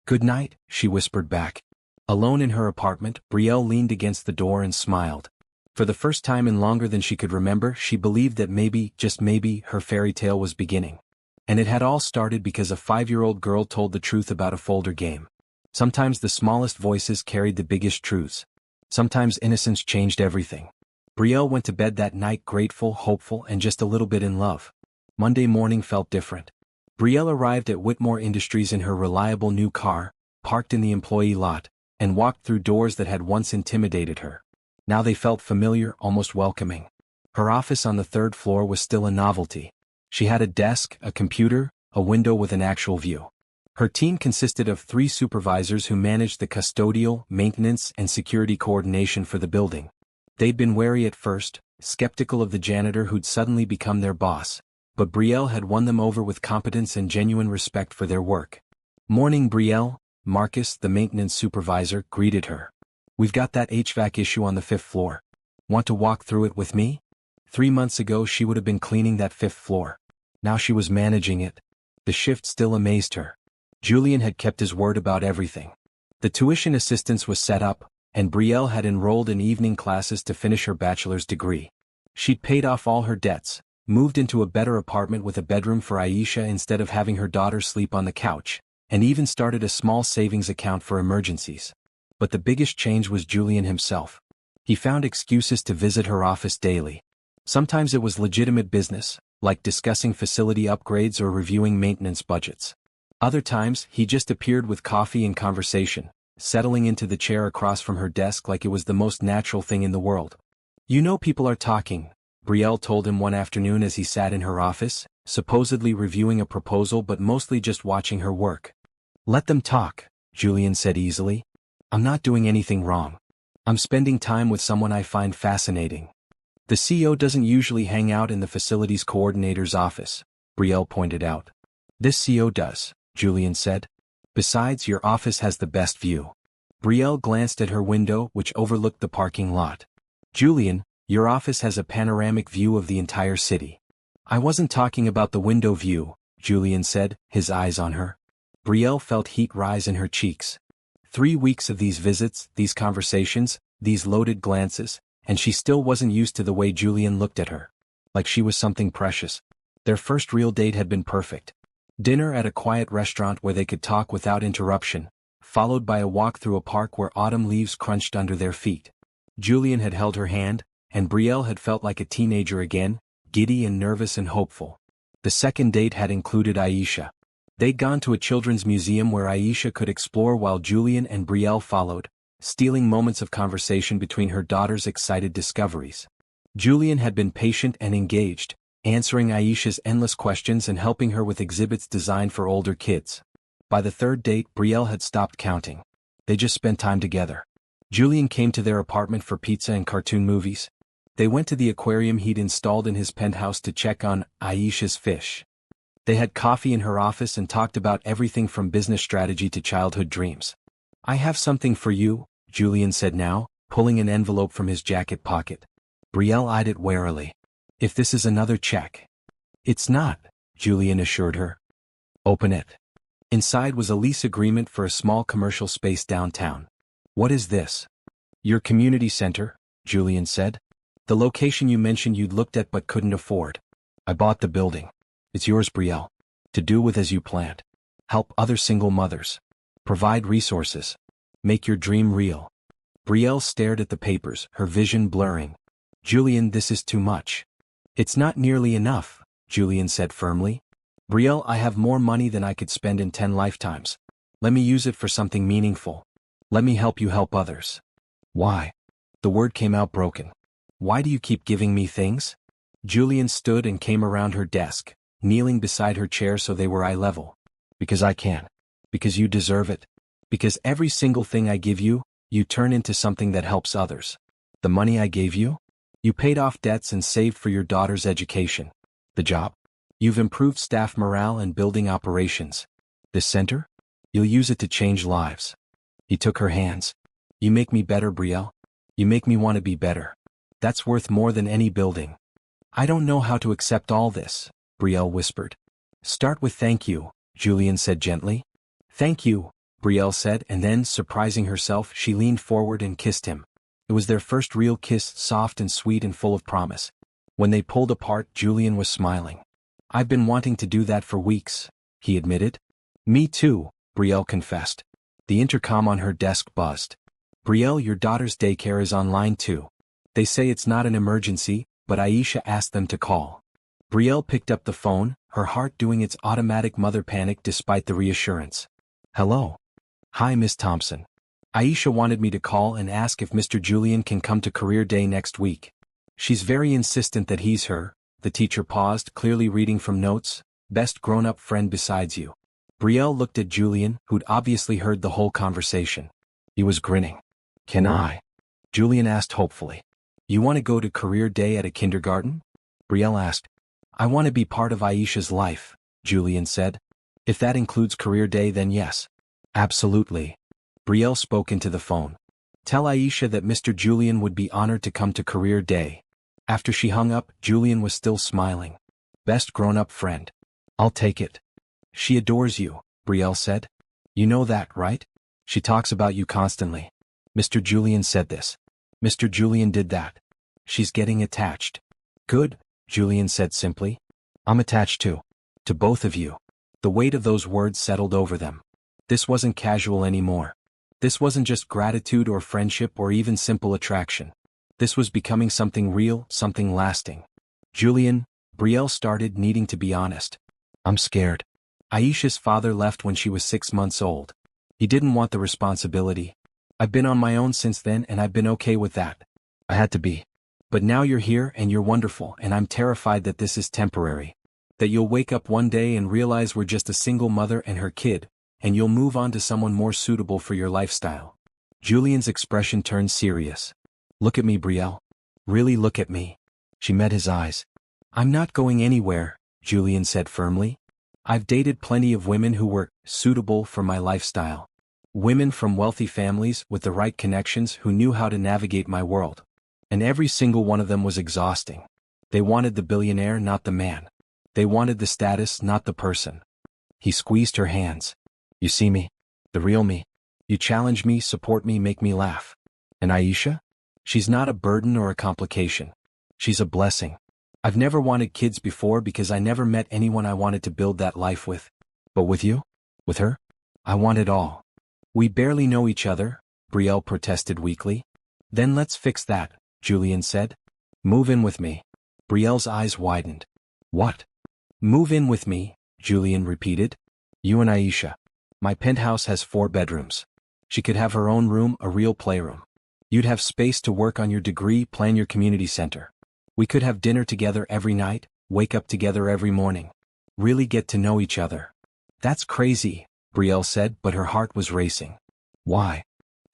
Speaker 1: "Good night," she whispered back. Alone in her apartment, Brielle leaned against the door and smiled. For the first time in longer than she could remember, she believed that maybe, just maybe, her fairy tale was beginning. And it had all started because a 5-year-old girl told the truth about a folder game. Sometimes the smallest voices carried the biggest truths. Sometimes innocence changed everything. Brielle went to bed that night grateful, hopeful, and just a little bit in love. Monday morning felt different. Brielle arrived at Whitmore Industries in her reliable new car, parked in the employee lot, and walked through doors that had once intimidated her. Now they felt familiar, almost welcoming. Her office on the 3rd floor was still a novelty. She had a desk, a computer, a window with an actual view. Her team consisted of 3 supervisors who managed the custodial, maintenance, and security coordination for the building. They'd been wary at first, skeptical of the janitor who'd suddenly become their boss, but Brielle had won them over with competence and genuine respect for their work. "Morning, Brielle," Marcus, the maintenance supervisor, greeted her. "We've got that HVAC issue on the 5th floor. Want to walk through it with me?" 3 months ago she would have been cleaning that 5th floor. Now she was managing it. The shift still amazed her. Julian had kept his word about everything. The tuition assistance was set up, and Brielle had enrolled in evening classes to finish her bachelor's degree. She'd paid off all her debts, moved into a better apartment with a bedroom for Aisha instead of having her daughter sleep on the couch, and even started a small savings account for emergencies. But the biggest change was Julian himself. He found excuses to visit her office daily. Sometimes it was legitimate business, like discussing facility upgrades or reviewing maintenance budgets. Other times, he just appeared with coffee and conversation, settling into the chair across from her desk like it was the most natural thing in the world. "You know people are talking," Brielle told him one afternoon as he sat in her office, supposedly reviewing a proposal but mostly just watching her work. "Let them talk," Julian said easily. "I'm not doing anything wrong. I'm spending time with someone I find fascinating." "The CEO doesn't usually hang out in the facilities coordinator's office," Brielle pointed out. "This CEO does," Julian said. "Besides, your office has the best view." Brielle glanced at her window, which overlooked the parking lot. "Julian, your office has a panoramic view of the entire city." "I wasn't talking about the window view," Julian said, his eyes on her. Brielle felt heat rise in her cheeks. 3 weeks of these visits, these conversations, these loaded glances, and she still wasn't used to the way Julian looked at her. Like she was something precious. Their first real date had been perfect. Dinner at a quiet restaurant where they could talk without interruption, followed by a walk through a park where autumn leaves crunched under their feet. Julian had held her hand, and Brielle had felt like a teenager again, giddy and nervous and hopeful. The second date had included Aisha. They'd gone to a children's museum where Aisha could explore while Julian and Brielle followed, stealing moments of conversation between her daughter's excited discoveries. Julian had been patient and engaged, answering Aisha's endless questions and helping her with exhibits designed for older kids. By the 3rd date, Brielle had stopped counting. They just spent time together. Julian came to their apartment for pizza and cartoon movies. They went to the aquarium he'd installed in his penthouse to check on Aisha's fish. They had coffee in her office and talked about everything from business strategy to childhood dreams. "I have something for you," Julian said now, pulling an envelope from his jacket pocket. Brielle eyed it warily. "If this is another check." "It's not," Julian assured her. "Open it." Inside was a lease agreement for a small commercial space downtown. "What is this?" "Your community center," Julian said. "The location you mentioned you'd looked at but couldn't afford. I bought the building. It's yours, Brielle. To do with as you planned. Help other single mothers. Provide resources. Make your dream real." Brielle stared at the papers, her vision blurring. "Julian, this is too much." "It's not nearly enough," Julian said firmly. "Brielle, I have more money than I could spend in 10 lifetimes. Let me use it for something meaningful. Let me help you help others." "Why?" The word came out broken. "Why do you keep giving me things?" Julian stood and came around her desk, kneeling beside her chair so they were eye level. "Because I can." Because you deserve it. Because every single thing I give you, you turn into something that helps others. The money I gave you? You paid off debts and saved for your daughter's education. The job? You've improved staff morale and building operations. This center? You'll use it to change lives. He took her hands. You make me better, Brielle. You make me want to be better. That's worth more than any building. I don't know how to accept all this, Brielle whispered. Start with thank you, Julian said gently. Thank you, Brielle said, and then, surprising herself, she leaned forward and kissed him. It was their first real kiss, soft and sweet and full of promise. When they pulled apart, Julian was smiling. I've been wanting to do that for weeks, he admitted. Me too, Brielle confessed. The intercom on her desk buzzed. Brielle, your daughter's daycare is online too. They say it's not an emergency, but Aisha asked them to call. Brielle picked up the phone, her heart doing its automatic mother panic despite the reassurance. Hello. Hi, Miss Thompson. Aisha wanted me to call and ask if Mr. Julian can come to career day next week. She's very insistent that he's her, the teacher paused, clearly reading from notes, best grown-up friend besides you. Brielle looked at Julian, who'd obviously heard the whole conversation. He was grinning. Can I? Julian asked hopefully. You want to go to career day at a kindergarten? Brielle asked. I want to be part of Aisha's life, Julian said. If that includes career day, then yes. Absolutely. Brielle spoke into the phone. Tell Aisha that Mr. Julian would be honored to come to career day. After she hung up, Julian was still smiling. Best grown-up friend. I'll take it. She adores you, Brielle said. You know that, right? She talks about you constantly. Mr. Julian said this. Mr. Julian did that. She's getting attached. Good, Julian said simply. I'm attached too. To both of you. The weight of those words settled over them. This wasn't casual anymore. This wasn't just gratitude or friendship or even simple attraction. This was becoming something real, something lasting. Julian, Brielle started, needing to be honest. I'm scared. Aisha's father left when she was 6 months old. He didn't want the responsibility. I've been on my own since then and I've been okay with that. I had to be. But now you're here and you're wonderful, and I'm terrified that this is temporary. That you'll wake up one day and realize we're just a single mother and her kid, and you'll move on to someone more suitable for your lifestyle. Julian's expression turned serious. Look at me, Brielle. Really look at me. She met his eyes. I'm not going anywhere, Julian said firmly. I've dated plenty of women who were suitable for my lifestyle. Women from wealthy families with the right connections who knew how to navigate my world. And every single one of them was exhausting. They wanted the billionaire, not the man. They wanted the status, not the person. He squeezed her hands. You see me? The real me. You challenge me, support me, make me laugh. And Aisha? She's not a burden or a complication. She's a blessing. I've never wanted kids before because I never met anyone I wanted to build that life with. But with you? With her? I want it all. We barely know each other, Brielle protested weakly. Then let's fix that, Julian said. Move in with me. Brielle's eyes widened. What? Move in with me, Julian repeated. You and Aisha. My penthouse has 4 bedrooms. She could have her own room, a real playroom. You'd have space to work on your degree, plan your community center. We could have dinner together every night, wake up together every morning. Really get to know each other. That's crazy, Brielle said, but her heart was racing. Why?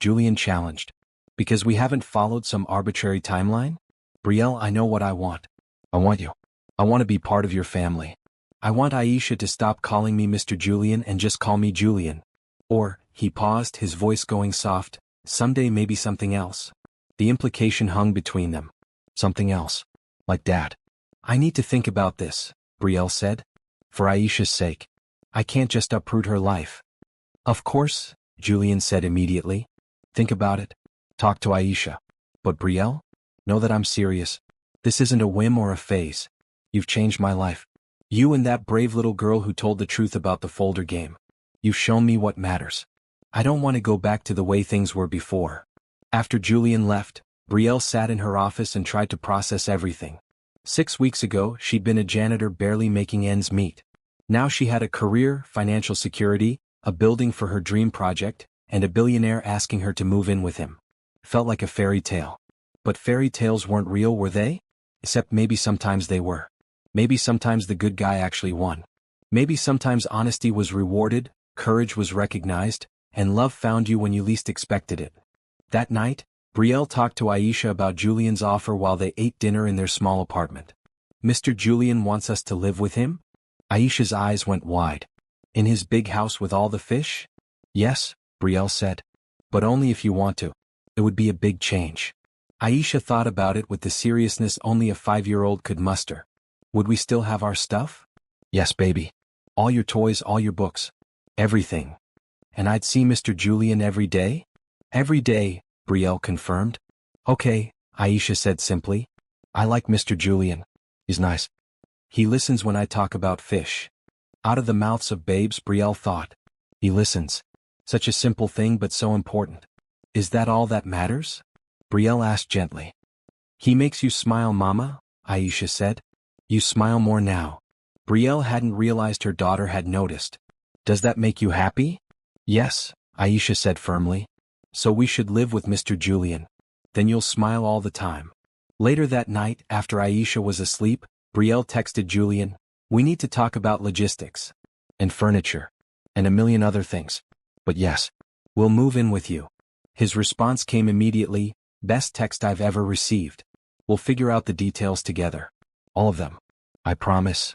Speaker 1: Julian challenged. Because we haven't followed some arbitrary timeline? Brielle, I know what I want. I want you. I want to be part of your family. I want Aisha to stop calling me Mr. Julian and just call me Julian. Or, he paused, his voice going soft, someday maybe something else. The implication hung between them. Something else. Like Dad. I need to think about this, Brielle said. For Aisha's sake. I can't just uproot her life. Of course, Julian said immediately. Think about it. Talk to Aisha. But Brielle? Know that I'm serious. This isn't a whim or a phase. You've changed my life. You and that brave little girl who told the truth about the folder game. You've shown me what matters. I don't want to go back to the way things were before. After Julian left, Brielle sat in her office and tried to process everything. 6 weeks ago, she'd been a janitor barely making ends meet. Now she had a career, financial security, a building for her dream project, and a billionaire asking her to move in with him. Felt like a fairy tale. But fairy tales weren't real, were they? Except maybe sometimes they were. Maybe sometimes the good guy actually won. Maybe sometimes honesty was rewarded, courage was recognized, and love found you when you least expected it. That night, Brielle talked to Aisha about Julian's offer while they ate dinner in their small apartment. Mr. Julian wants us to live with him? Aisha's eyes went wide. In his big house with all the fish? Yes, Brielle said. But only if you want to. It would be a big change. Aisha thought about it with the seriousness only a 5-year-old could muster. Would we still have our stuff? Yes, baby. All your toys, all your books. Everything. And I'd see Mr. Julian every day? Every day, Brielle confirmed. Okay, Aisha said simply. I like Mr. Julian. He's nice. He listens when I talk about fish. Out of the mouths of babes, Brielle thought. He listens. Such a simple thing but so important. Is that all that matters? Brielle asked gently. He makes you smile, Mama, Aisha said. You smile more now. Brielle hadn't realized her daughter had noticed. Does that make you happy? Yes, Aisha said firmly. So we should live with Mr. Julian. Then you'll smile all the time. Later that night, after Aisha was asleep, Brielle texted Julian, we need to talk about logistics. And furniture. And a million other things. But yes, we'll move in with you. His response came immediately, best text I've ever received. We'll figure out the details together. All of them. I promise.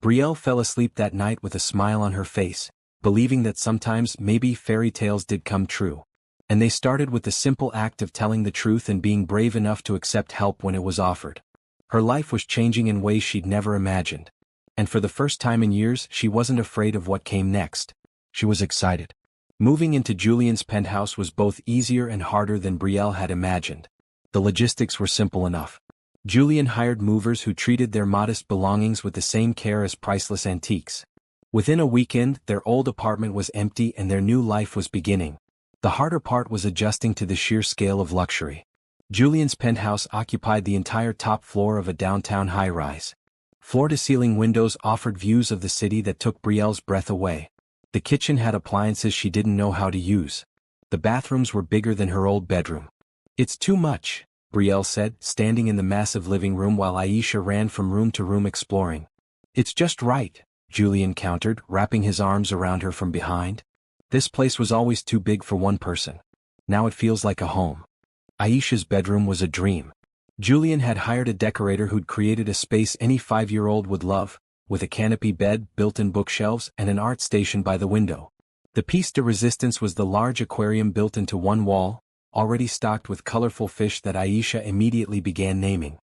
Speaker 1: Brielle fell asleep that night with a smile on her face, believing that sometimes maybe fairy tales did come true. And they started with the simple act of telling the truth and being brave enough to accept help when it was offered. Her life was changing in ways she'd never imagined. And for the first time in years, she wasn't afraid of what came next. She was excited. Moving into Julian's penthouse was both easier and harder than Brielle had imagined. The logistics were simple enough. Julian hired movers who treated their modest belongings with the same care as priceless antiques. Within a weekend, their old apartment was empty and their new life was beginning. The harder part was adjusting to the sheer scale of luxury. Julian's penthouse occupied the entire top floor of a downtown high-rise. Floor-to-ceiling windows offered views of the city that took Brielle's breath away. The kitchen had appliances she didn't know how to use. The bathrooms were bigger than her old bedroom. It's too much, Brielle said, standing in the massive living room while Aisha ran from room to room exploring. It's just right, Julian countered, wrapping his arms around her from behind. This place was always too big for one person. Now it feels like a home. Aisha's bedroom was a dream. Julian had hired a decorator who'd created a space any 5-year-old would love, with a canopy bed, built-in bookshelves, and an art station by the window. The piece de resistance was the large aquarium built into one wall, already stocked with colorful fish that Aisha immediately began naming.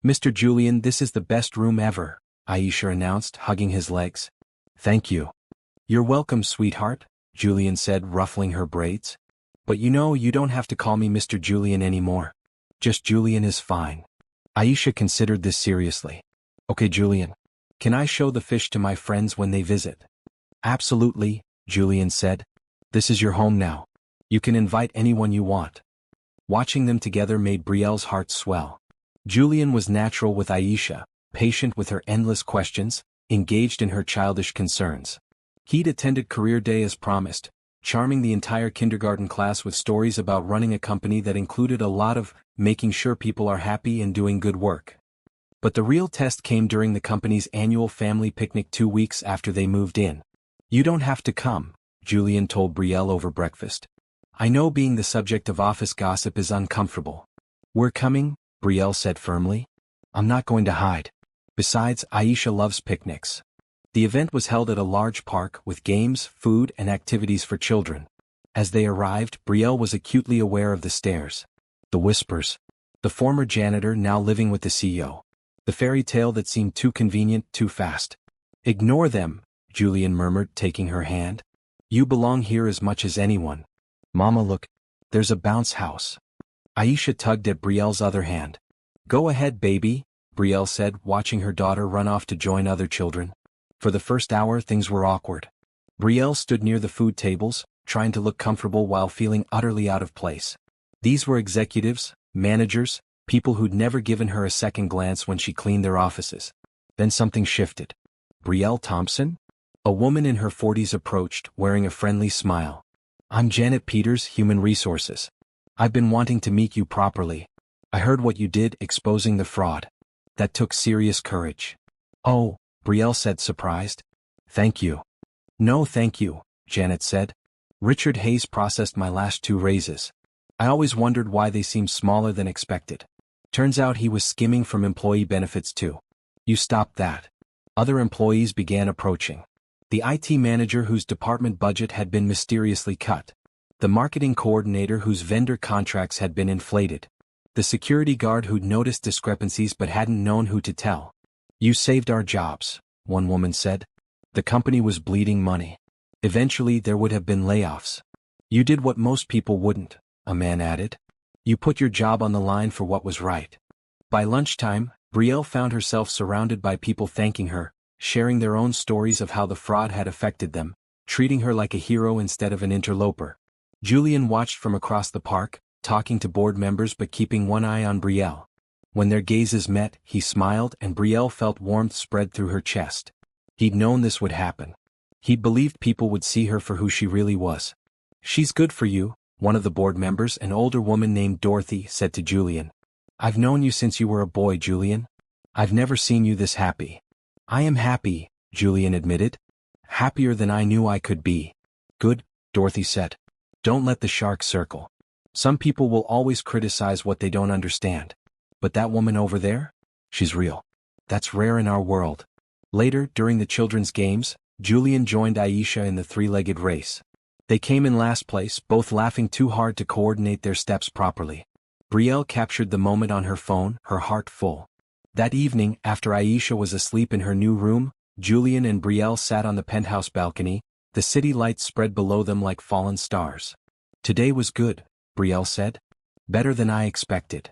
Speaker 1: Mr. Julian, this is the best room ever, Aisha announced, hugging his legs. Thank you. You're welcome, sweetheart, Julian said, ruffling her braids. But you know you don't have to call me Mr. Julian anymore. Just Julian is fine. Aisha considered this seriously. Okay, Julian. Can I show the fish to my friends when they visit? Absolutely, Julian said. This is your home now. You can invite anyone you want. Watching them together made Brielle's heart swell. Julian was natural with Aisha, patient with her endless questions, engaged in her childish concerns. He'd attended career day as promised, charming the entire kindergarten class with stories about running a company that included a lot of making sure people are happy and doing good work. But the real test came during the company's annual family picnic 2 weeks after they moved in. You don't have to come, Julian told Brielle over breakfast. I know being the subject of office gossip is uncomfortable. We're coming, Brielle said firmly. I'm not going to hide. Besides, Aisha loves picnics. The event was held at a large park with games, food, and activities for children. As they arrived, Brielle was acutely aware of the stares. The whispers. The former janitor now living with the CEO. The fairy tale that seemed too convenient, too fast. Ignore them, Julian murmured, taking her hand. You belong here as much as anyone. Mama, look. There's a bounce house. Aisha tugged at Brielle's other hand. Go ahead, baby, Brielle said, watching her daughter run off to join other children. For the first hour, things were awkward. Brielle stood near the food tables, trying to look comfortable while feeling utterly out of place. These were executives, managers, people who'd never given her a second glance when she cleaned their offices. Then something shifted. Brielle Thompson? A woman in her 40s approached, wearing a friendly smile. I'm Janet Peters, Human Resources. I've been wanting to meet you properly. I heard what you did, exposing the fraud. That took serious courage. Oh, Brielle said, surprised. Thank you. No, thank you, Janet said. Richard Hayes processed my last 2 raises. I always wondered why they seemed smaller than expected. Turns out he was skimming from employee benefits too. You stopped that. Other employees began approaching. The IT manager whose department budget had been mysteriously cut. The marketing coordinator whose vendor contracts had been inflated. The security guard who'd noticed discrepancies but hadn't known who to tell. You saved our jobs, one woman said. The company was bleeding money. Eventually there would have been layoffs. You did what most people wouldn't, a man added. You put your job on the line for what was right. By lunchtime, Brielle found herself surrounded by people thanking her, sharing their own stories of how the fraud had affected them, treating her like a hero instead of an interloper. Julian watched from across the park, talking to board members but keeping one eye on Brielle. When their gazes met, he smiled and Brielle felt warmth spread through her chest. He'd known this would happen. He'd believed people would see her for who she really was. She's good for you, one of the board members, an older woman named Dorothy, said to Julian. I've known you since you were a boy, Julian. I've never seen you this happy. I am happy, Julian admitted. Happier than I knew I could be. Good, Dorothy said. Don't let the shark circle. Some people will always criticize what they don't understand. But that woman over there? She's real. That's rare in our world. Later, during the children's games, Julian joined Aisha in the 3-legged race. They came in last place, both laughing too hard to coordinate their steps properly. Brielle captured the moment on her phone, her heart full. That evening, after Aisha was asleep in her new room, Julian and Brielle sat on the penthouse balcony, the city lights spread below them like fallen stars. Today was good, Brielle said. Better than I expected.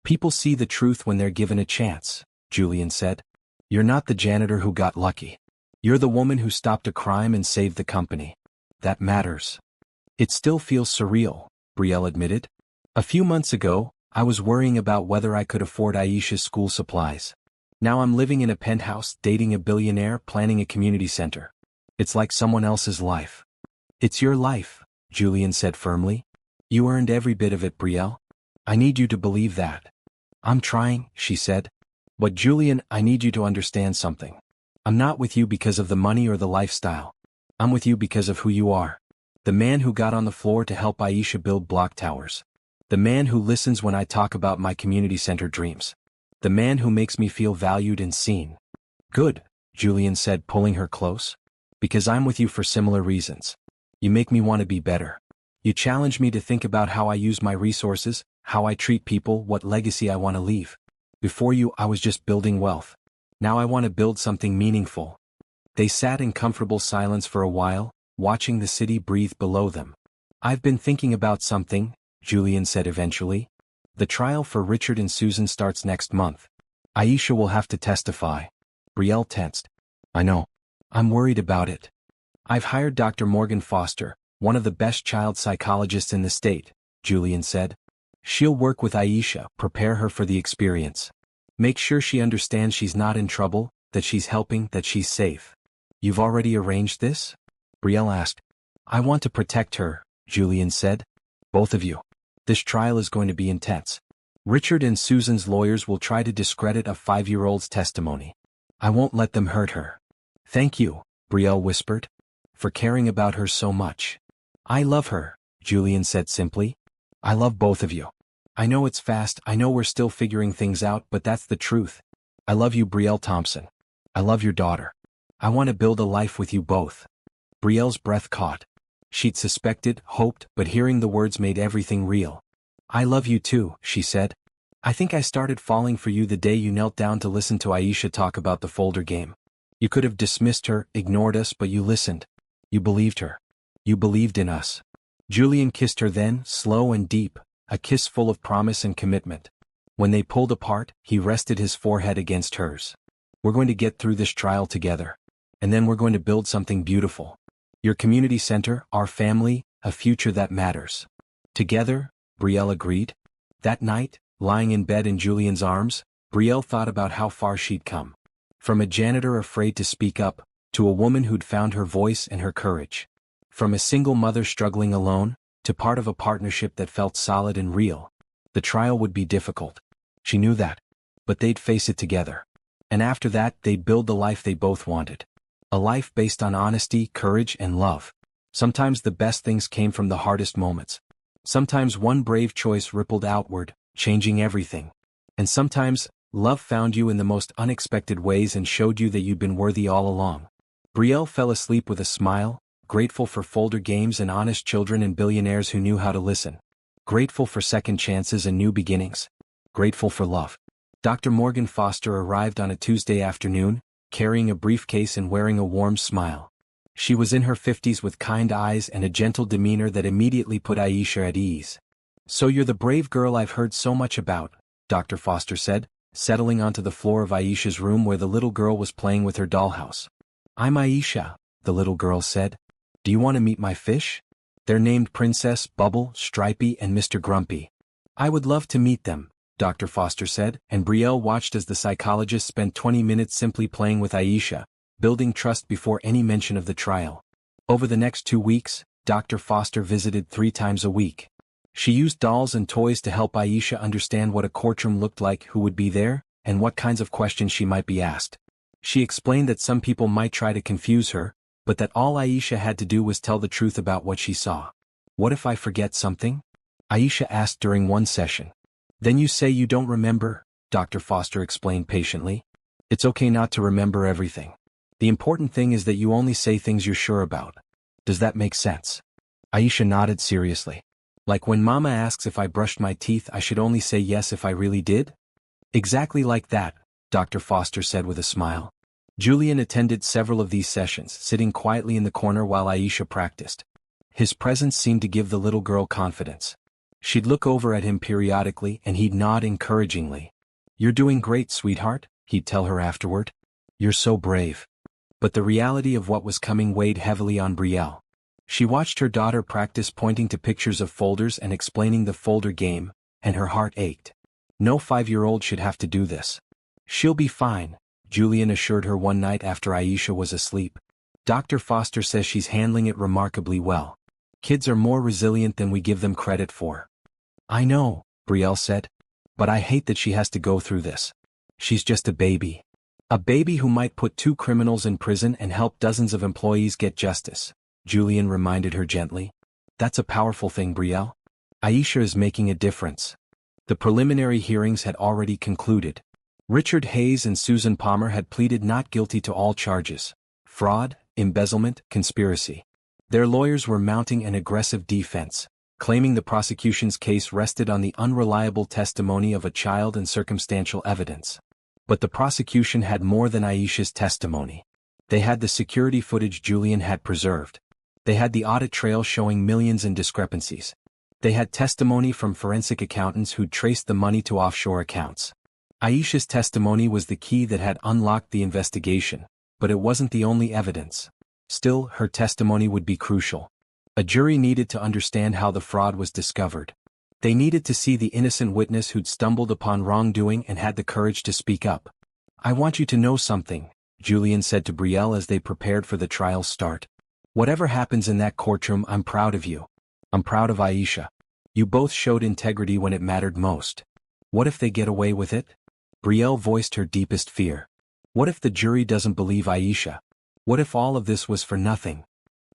Speaker 1: People see the truth when they're given a chance, Julian said. You're not the janitor who got lucky. You're the woman who stopped a crime and saved the company. That matters. It still feels surreal, Brielle admitted. A few months ago, I was worrying about whether I could afford Aisha's school supplies. Now I'm living in a penthouse, dating a billionaire, planning a community center. It's like someone else's life. It's your life, Julian said firmly. You earned every bit of it, Brielle. I need you to believe that. I'm trying, she said. But Julian, I need you to understand something. I'm not with you because of the money or the lifestyle. I'm with you because of who you are. The man who got on the floor to help Aisha build block towers. The man who listens when I talk about my community center dreams. The man who makes me feel valued and seen. Good, Julian said, pulling her close. Because I'm with you for similar reasons. You make me want to be better. You challenge me to think about how I use my resources, how I treat people, what legacy I want to leave. Before you, I was just building wealth. Now I want to build something meaningful. They sat in comfortable silence for a while, watching the city breathe below them. I've been thinking about something, Julian said eventually. The trial for Richard and Susan starts next month. Aisha will have to testify. Brielle tensed. I know. I'm worried about it. I've hired Dr. Morgan Foster, one of the best child psychologists in the state, Julian said. She'll work with Aisha, prepare her for the experience. Make sure she understands she's not in trouble, that she's helping, that she's safe. You've already arranged this? Brielle asked. I want to protect her, Julian said. Both of you. This trial is going to be intense. Richard and Susan's lawyers will try to discredit a 5-year-old's testimony. I won't let them hurt her. Thank you, Brielle whispered, for caring about her so much. I love her, Julian said simply. I love both of you. I know it's fast, I know we're still figuring things out, but that's the truth. I love you, Brielle Thompson. I love your daughter. I want to build a life with you both. Brielle's breath caught. She'd suspected, hoped, but hearing the words made everything real. I love you too, she said. I think I started falling for you the day you knelt down to listen to Aisha talk about the folder game. You could have dismissed her, ignored us, but you listened. You believed her. You believed in us. Julian kissed her then, slow and deep, a kiss full of promise and commitment. When they pulled apart, he rested his forehead against hers. We're going to get through this trial together. And then we're going to build something beautiful. Your community center, our family, a future that matters. Together, Brielle agreed. That night, lying in bed in Julian's arms, Brielle thought about how far she'd come. From a janitor afraid to speak up, to a woman who'd found her voice and her courage. From a single mother struggling alone, to part of a partnership that felt solid and real. The trial would be difficult. She knew that. But they'd face it together. And after that, they'd build the life they both wanted. A life based on honesty, courage, and love. Sometimes the best things came from the hardest moments. Sometimes one brave choice rippled outward, changing everything. And sometimes, love found you in the most unexpected ways and showed you that you'd been worthy all along. Brielle fell asleep with a smile, grateful for folder games and honest children and billionaires who knew how to listen. Grateful for second chances and new beginnings. Grateful for love. Dr. Morgan Foster arrived on a Tuesday afternoon, carrying a briefcase and wearing a warm smile. She was in her 50s with kind eyes and a gentle demeanor that immediately put Aisha at ease. "So you're the brave girl I've heard so much about," Dr. Foster said, settling onto the floor of Aisha's room where the little girl was playing with her dollhouse. "I'm Aisha," the little girl said. "Do you want to meet my fish? They're named Princess, Bubble, Stripey, and Mr. Grumpy." "I would love to meet them," Dr. Foster said, and Brielle watched as the psychologist spent 20 minutes simply playing with Aisha, building trust before any mention of the trial. Over the next 2 weeks, Dr. Foster visited 3 times a week. She used dolls and toys to help Aisha understand what a courtroom looked like, who would be there, and what kinds of questions she might be asked. She explained that some people might try to confuse her, but that all Aisha had to do was tell the truth about what she saw. "What if I forget something?" Aisha asked during one session. "Then you say you don't remember," Dr. Foster explained patiently. "It's okay not to remember everything. The important thing is that you only say things you're sure about. Does that make sense?" Aisha nodded seriously. "Like when Mama asks if I brushed my teeth, I should only say yes if I really did?" "Exactly like that," Dr. Foster said with a smile. Julian attended several of these sessions, sitting quietly in the corner while Aisha practiced. His presence seemed to give the little girl confidence. She'd look over at him periodically and he'd nod encouragingly. "You're doing great, sweetheart," he'd tell her afterward. "You're so brave." But the reality of what was coming weighed heavily on Brielle. She watched her daughter practice pointing to pictures of folders and explaining the folder game, and her heart ached. No 5-year-old should have to do this. "She'll be fine," Julian assured her one night after Aisha was asleep. "Dr. Foster says she's handling it remarkably well. Kids are more resilient than we give them credit for." "I know," Brielle said. "But I hate that she has to go through this. She's just a baby. A baby who might put 2 criminals in prison and help dozens of employees get justice," Julian reminded her gently. "That's a powerful thing, Brielle. Aisha is making a difference." The preliminary hearings had already concluded. Richard Hayes and Susan Palmer had pleaded not guilty to all charges: fraud, embezzlement, conspiracy. Their lawyers were mounting an aggressive defense, claiming the prosecution's case rested on the unreliable testimony of a child and circumstantial evidence. But the prosecution had more than Aisha's testimony. They had the security footage Julian had preserved. They had the audit trail showing millions in discrepancies. They had testimony from forensic accountants who'd traced the money to offshore accounts. Aisha's testimony was the key that had unlocked the investigation, but it wasn't the only evidence. Still, her testimony would be crucial. A jury needed to understand how the fraud was discovered. They needed to see the innocent witness who'd stumbled upon wrongdoing and had the courage to speak up. "I want you to know something," Julian said to Brielle as they prepared for the trial's start. "Whatever happens in that courtroom, I'm proud of you. I'm proud of Aisha. You both showed integrity when it mattered most. What if they get away with it?" Brielle voiced her deepest fear. "What if the jury doesn't believe Aisha? What if all of this was for nothing?"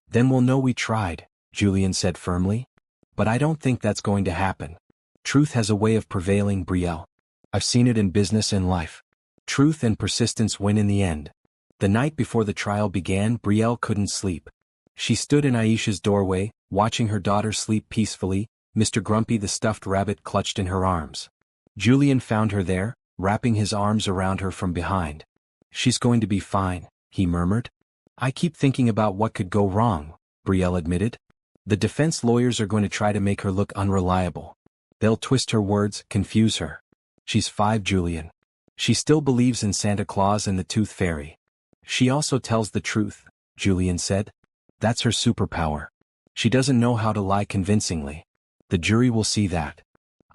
Speaker 1: "Then we'll know we tried," Julian said firmly. "But I don't think that's going to happen. Truth has a way of prevailing, Brielle. I've seen it in business and life. Truth and persistence win in the end." The night before the trial began, Brielle couldn't sleep. She stood in Aisha's doorway, watching her daughter sleep peacefully, Mr. Grumpy the stuffed rabbit clutched in her arms. Julian found her there, wrapping his arms around her from behind. "She's going to be fine," he murmured. "I keep thinking about what could go wrong," Brielle admitted. "The defense lawyers are going to try to make her look unreliable. They'll twist her words, confuse her. She's 5, Julian. She still believes in Santa Claus and the Tooth Fairy. She also tells the truth," Julian said. "That's her superpower. She doesn't know how to lie convincingly. The jury will see that."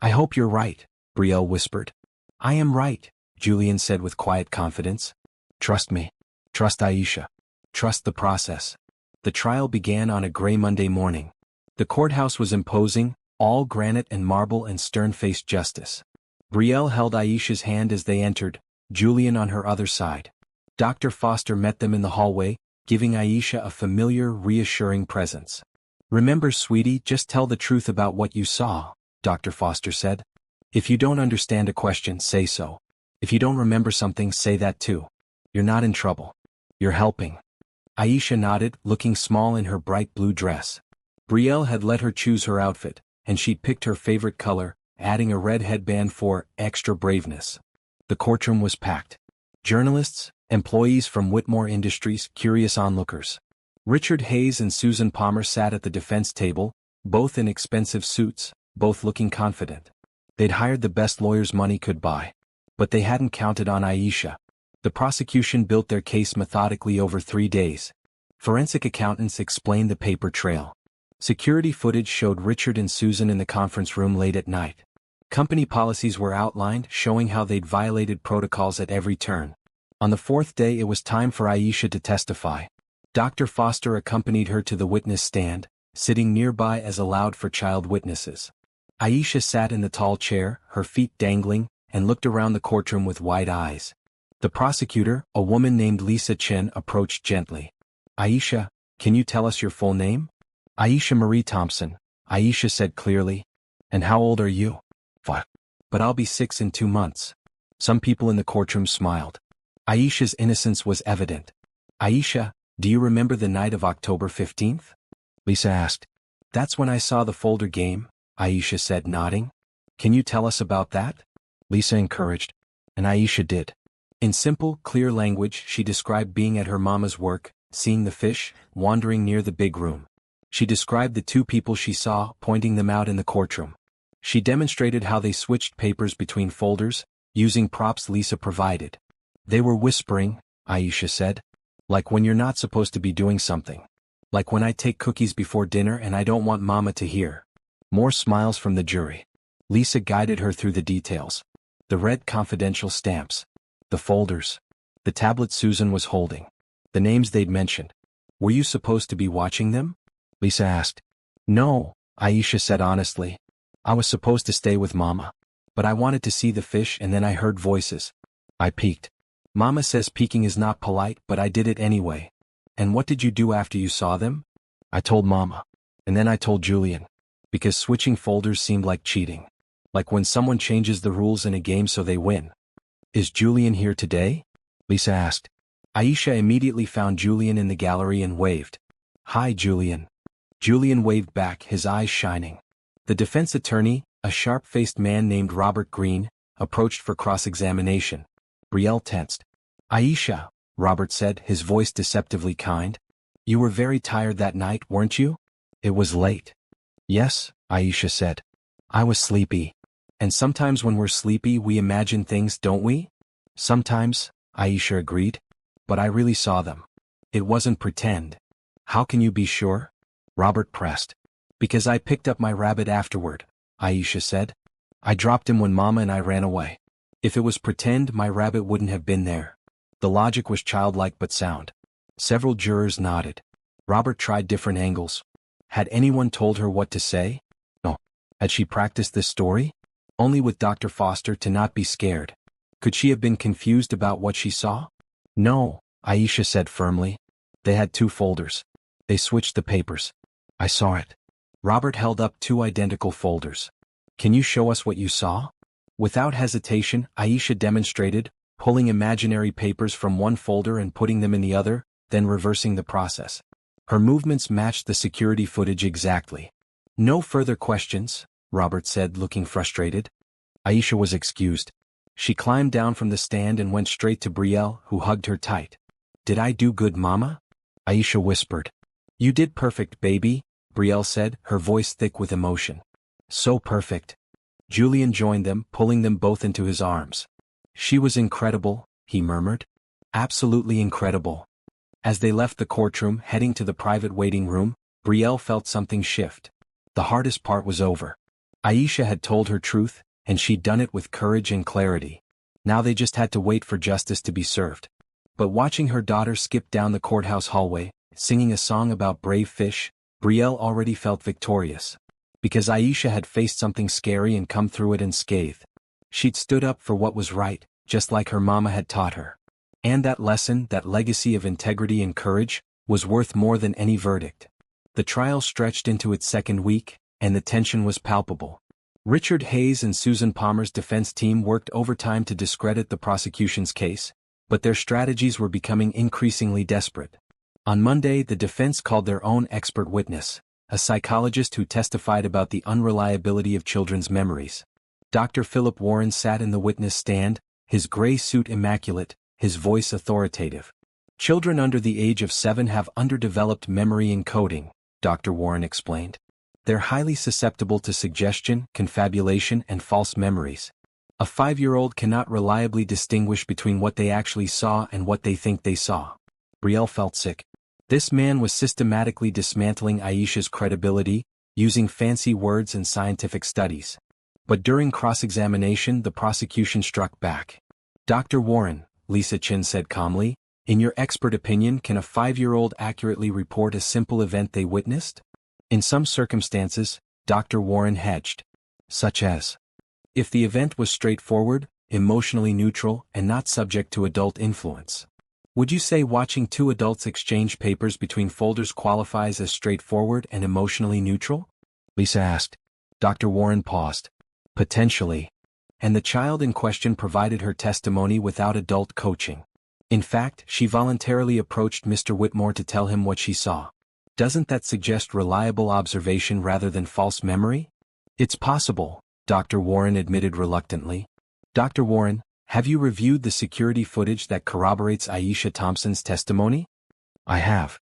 Speaker 1: "I hope you're right," Brielle whispered. "I am right," Julian said with quiet confidence. "Trust me. Trust Aisha. Trust the process." The trial began on a gray Monday morning. The courthouse was imposing, all granite and marble and stern-faced justice. Brielle held Aisha's hand as they entered, Julian on her other side. Dr. Foster met them in the hallway, giving Aisha a familiar, reassuring presence. "Remember, sweetie, just tell the truth about what you saw," Dr. Foster said. "If you don't understand a question, say so. If you don't remember something, say that too. You're not in trouble. You're helping." Aisha nodded, looking small in her bright blue dress. Brielle had let her choose her outfit, and she'd picked her favorite color, adding a red headband for extra braveness. The courtroom was packed. Journalists, employees from Whitmore Industries, curious onlookers. Richard Hayes and Susan Palmer sat at the defense table, both in expensive suits, both looking confident. They'd hired the best lawyers money could buy. But they hadn't counted on Aisha. The prosecution built their case methodically over 3 days. Forensic accountants explained the paper trail. Security footage showed Richard and Susan in the conference room late at night. Company policies were outlined, showing how they'd violated protocols at every turn. On the 4th day, it was time for Aisha to testify. Dr. Foster accompanied her to the witness stand, sitting nearby as allowed for child witnesses. Aisha sat in the tall chair, her feet dangling, and looked around the courtroom with wide eyes. The prosecutor, a woman named Lisa Chen, approached gently. "Aisha, can you tell us your full name?" "Aisha Marie Thompson," Aisha said clearly. "And how old are you?" "5. But I'll be 6 in 2 months." Some people in the courtroom smiled. Aisha's innocence was evident. "Aisha, do you remember the night of October 15th? Lisa asked. "That's when I saw the folder game," Aisha said, nodding. "Can you tell us about that?" Lisa encouraged. And Aisha did. In simple, clear language, she described being at her mama's work, seeing the fish, wandering near the big room. She described the 2 people she saw, pointing them out in the courtroom. She demonstrated how they switched papers between folders, using props Lisa provided. "They were whispering," Aisha said. "Like when you're not supposed to be doing something. Like when I take cookies before dinner and I don't want mama to hear." More smiles from the jury. Lisa guided her through the details. The red confidential stamps. The folders. The tablet Susan was holding. The names they'd mentioned. "Were you supposed to be watching them?" Lisa asked. "No," Aisha said honestly. "I was supposed to stay with mama. But I wanted to see the fish and then I heard voices. I peeked. Mama says peeking is not polite, but I did it anyway." "And what did you do after you saw them?" "I told mama. And then I told Julian. Because switching folders seemed like cheating. Like when someone changes the rules in a game so they win." "Is Julian here today?" Lisa asked. Aisha immediately found Julian in the gallery and waved. "Hi, Julian." Julian waved back, his eyes shining. The defense attorney, a sharp-faced man named Robert Green, approached for cross-examination. Brielle tensed. "Aisha," Robert said, his voice deceptively kind. "You were very tired that night, weren't you?" "It was late." "Yes," Aisha said. "I was sleepy. And sometimes when we're sleepy we imagine things, don't we?" "Sometimes," Aisha agreed. "But I really saw them. It wasn't pretend." "How can you be sure?" Robert pressed. "Because I picked up my rabbit afterward," Aisha said. "I dropped him when Mama and I ran away. If it was pretend, my rabbit wouldn't have been there." The logic was childlike but sound. Several jurors nodded. Robert tried different angles. Had anyone told her what to say? No. Had she practiced this story? Only with Dr. Foster to not be scared. Could she have been confused about what she saw? No, Aisha said firmly. They had 2 folders. They switched the papers. I saw it. Robert held up 2 identical folders. Can you show us what you saw? Without hesitation, Aisha demonstrated, pulling imaginary papers from one folder and putting them in the other, then reversing the process. Her movements matched the security footage exactly. No further questions, Robert said, looking frustrated. Aisha was excused. She climbed down from the stand and went straight to Brielle, who hugged her tight. Did I do good, Mama? Aisha whispered. You did perfect, baby, Brielle said, her voice thick with emotion. So perfect. Julian joined them, pulling them both into his arms. She was incredible, he murmured. Absolutely incredible. As they left the courtroom, heading to the private waiting room, Brielle felt something shift. The hardest part was over. Aisha had told her truth, and she'd done it with courage and clarity. Now they just had to wait for justice to be served. But watching her daughter skip down the courthouse hallway, singing a song about brave fish, Brielle already felt victorious. Because Aisha had faced something scary and come through it unscathed. She'd stood up for what was right, just like her mama had taught her. And that lesson, that legacy of integrity and courage, was worth more than any verdict. The trial stretched into its second week, and the tension was palpable. Richard Hayes and Susan Palmer's defense team worked overtime to discredit the prosecution's case, but their strategies were becoming increasingly desperate. On Monday, the defense called their own expert witness, a psychologist who testified about the unreliability of children's memories. Dr. Philip Warren sat in the witness stand, his gray suit immaculate, his voice authoritative. Children under the age of 7 have underdeveloped memory encoding, Dr. Warren explained. They're highly susceptible to suggestion, confabulation, and false memories. A 5-year-old cannot reliably distinguish between what they actually saw and what they think they saw. Brielle felt sick. This man was systematically dismantling Aisha's credibility, using fancy words and scientific studies. But during cross-examination, the prosecution struck back. Dr. Warren, Lisa Chin said calmly, in your expert opinion, can a 5-year-old accurately report a simple event they witnessed? In some circumstances, Dr. Warren hedged. Such as, if the event was straightforward, emotionally neutral, and not subject to adult influence. Would you say watching 2 adults exchange papers between folders qualifies as straightforward and emotionally neutral? Lisa asked. Dr. Warren paused. Potentially. And the child in question provided her testimony without adult coaching. In fact, she voluntarily approached Mr. Whitmore to tell him what she saw. Doesn't that suggest reliable observation rather than false memory? It's possible, Dr. Warren admitted reluctantly. Dr. Warren, have you reviewed the security footage that corroborates Aisha Thompson's testimony? I have.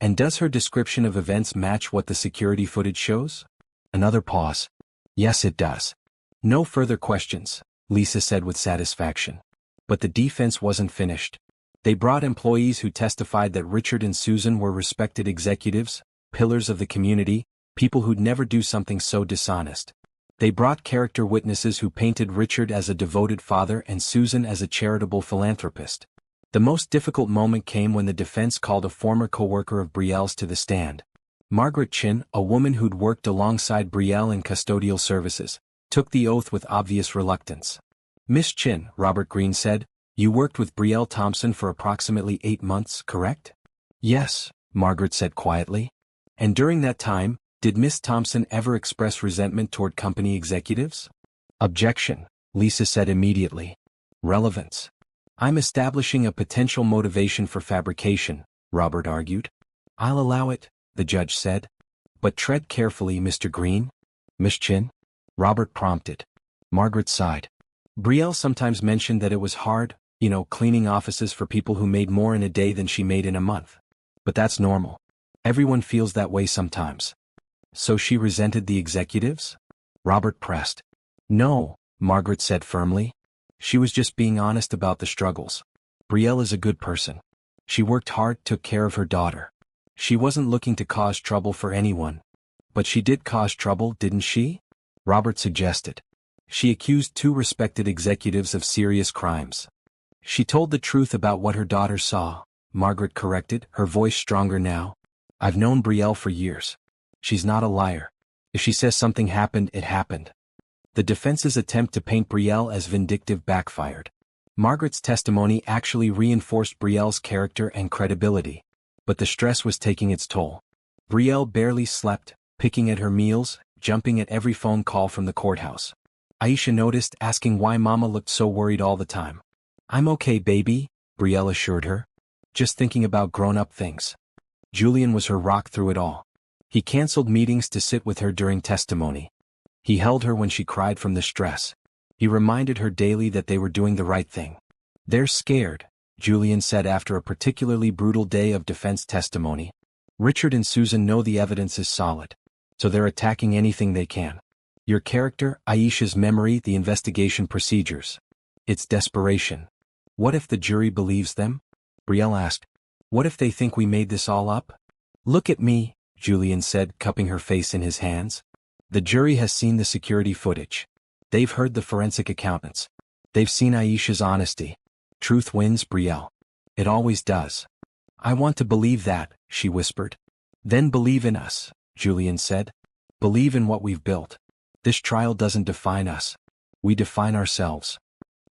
Speaker 1: And does her description of events match what the security footage shows? Another pause. Yes, it does. No further questions, Lisa said with satisfaction. But the defense wasn't finished. They brought employees who testified that Richard and Susan were respected executives, pillars of the community, people who'd never do something so dishonest. They brought character witnesses who painted Richard as a devoted father and Susan as a charitable philanthropist. The most difficult moment came when the defense called a former co-worker of Brielle's to the stand. Margaret Chin, a woman who'd worked alongside Brielle in custodial services, took the oath with obvious reluctance. Miss Chin, Robert Green said, you worked with Brielle Thompson for approximately 8 months, correct? Yes, Margaret said quietly. And during that time, did Miss Thompson ever express resentment toward company executives? Objection, Lisa said immediately. Relevance. I'm establishing a potential motivation for fabrication, Robert argued. I'll allow it, the judge said. But tread carefully, Mr. Green. Miss Chin? Robert prompted. Margaret sighed. Brielle sometimes mentioned that it was hard, cleaning offices for people who made more in a day than she made in a month. But that's normal. Everyone feels that way sometimes. So she resented the executives? Robert pressed. No, Margaret said firmly. She was just being honest about the struggles. Brielle is a good person. She worked hard, took care of her daughter. She wasn't looking to cause trouble for anyone. But she did cause trouble, didn't she? Robert suggested. She accused 2 respected executives of serious crimes. She told the truth about what her daughter saw, Margaret corrected, her voice stronger now. I've known Brielle for years. She's not a liar. If she says something happened, it happened. The defense's attempt to paint Brielle as vindictive backfired. Margaret's testimony actually reinforced Brielle's character and credibility. But the stress was taking its toll. Brielle barely slept, picking at her meals, jumping at every phone call from the courthouse. Aisha noticed, asking why Mama looked so worried all the time. I'm okay, baby, Brielle assured her. Just thinking about grown-up things. Julian was her rock through it all. He canceled meetings to sit with her during testimony. He held her when she cried from the stress. He reminded her daily that they were doing the right thing. They're scared, Julian said after a particularly brutal day of defense testimony. Richard and Susan know the evidence is solid. So they're attacking anything they can. Your character, Aisha's memory, the investigation procedures. It's desperation. What if the jury believes them? Brielle asked. What if they think we made this all up? Look at me, Julian said, cupping her face in his hands. The jury has seen the security footage. They've heard the forensic accountants. They've seen Aisha's honesty. Truth wins, Brielle. It always does. I want to believe that, she whispered. Then believe in us, Julian said. Believe in what we've built. This trial doesn't define us. We define ourselves.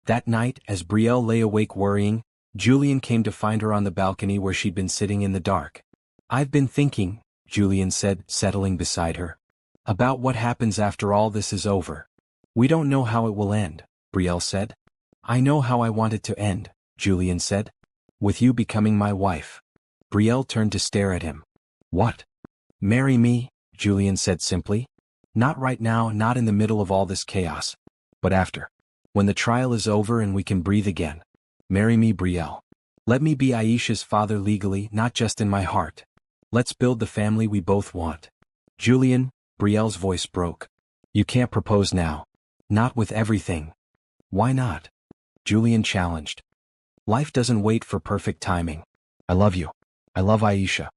Speaker 1: That night, as Brielle lay awake worrying, Julian came to find her on the balcony where she'd been sitting in the dark. I've been thinking, Julian said, settling beside her, about what happens after all this is over. We don't know how it will end, Brielle said. I know how I want it to end, Julian said. With you becoming my wife. Brielle turned to stare at him. What? Marry me, Julian said simply. Not right now, not in the middle of all this chaos. But after. When the trial is over and we can breathe again. Marry me, Brielle. Let me be Aisha's father legally, not just in my heart. Let's build the family we both want. Julian, Brielle's voice broke. You can't propose now. Not with everything. Why not? Julian challenged. Life doesn't wait for perfect timing. I love you. I love Aisha.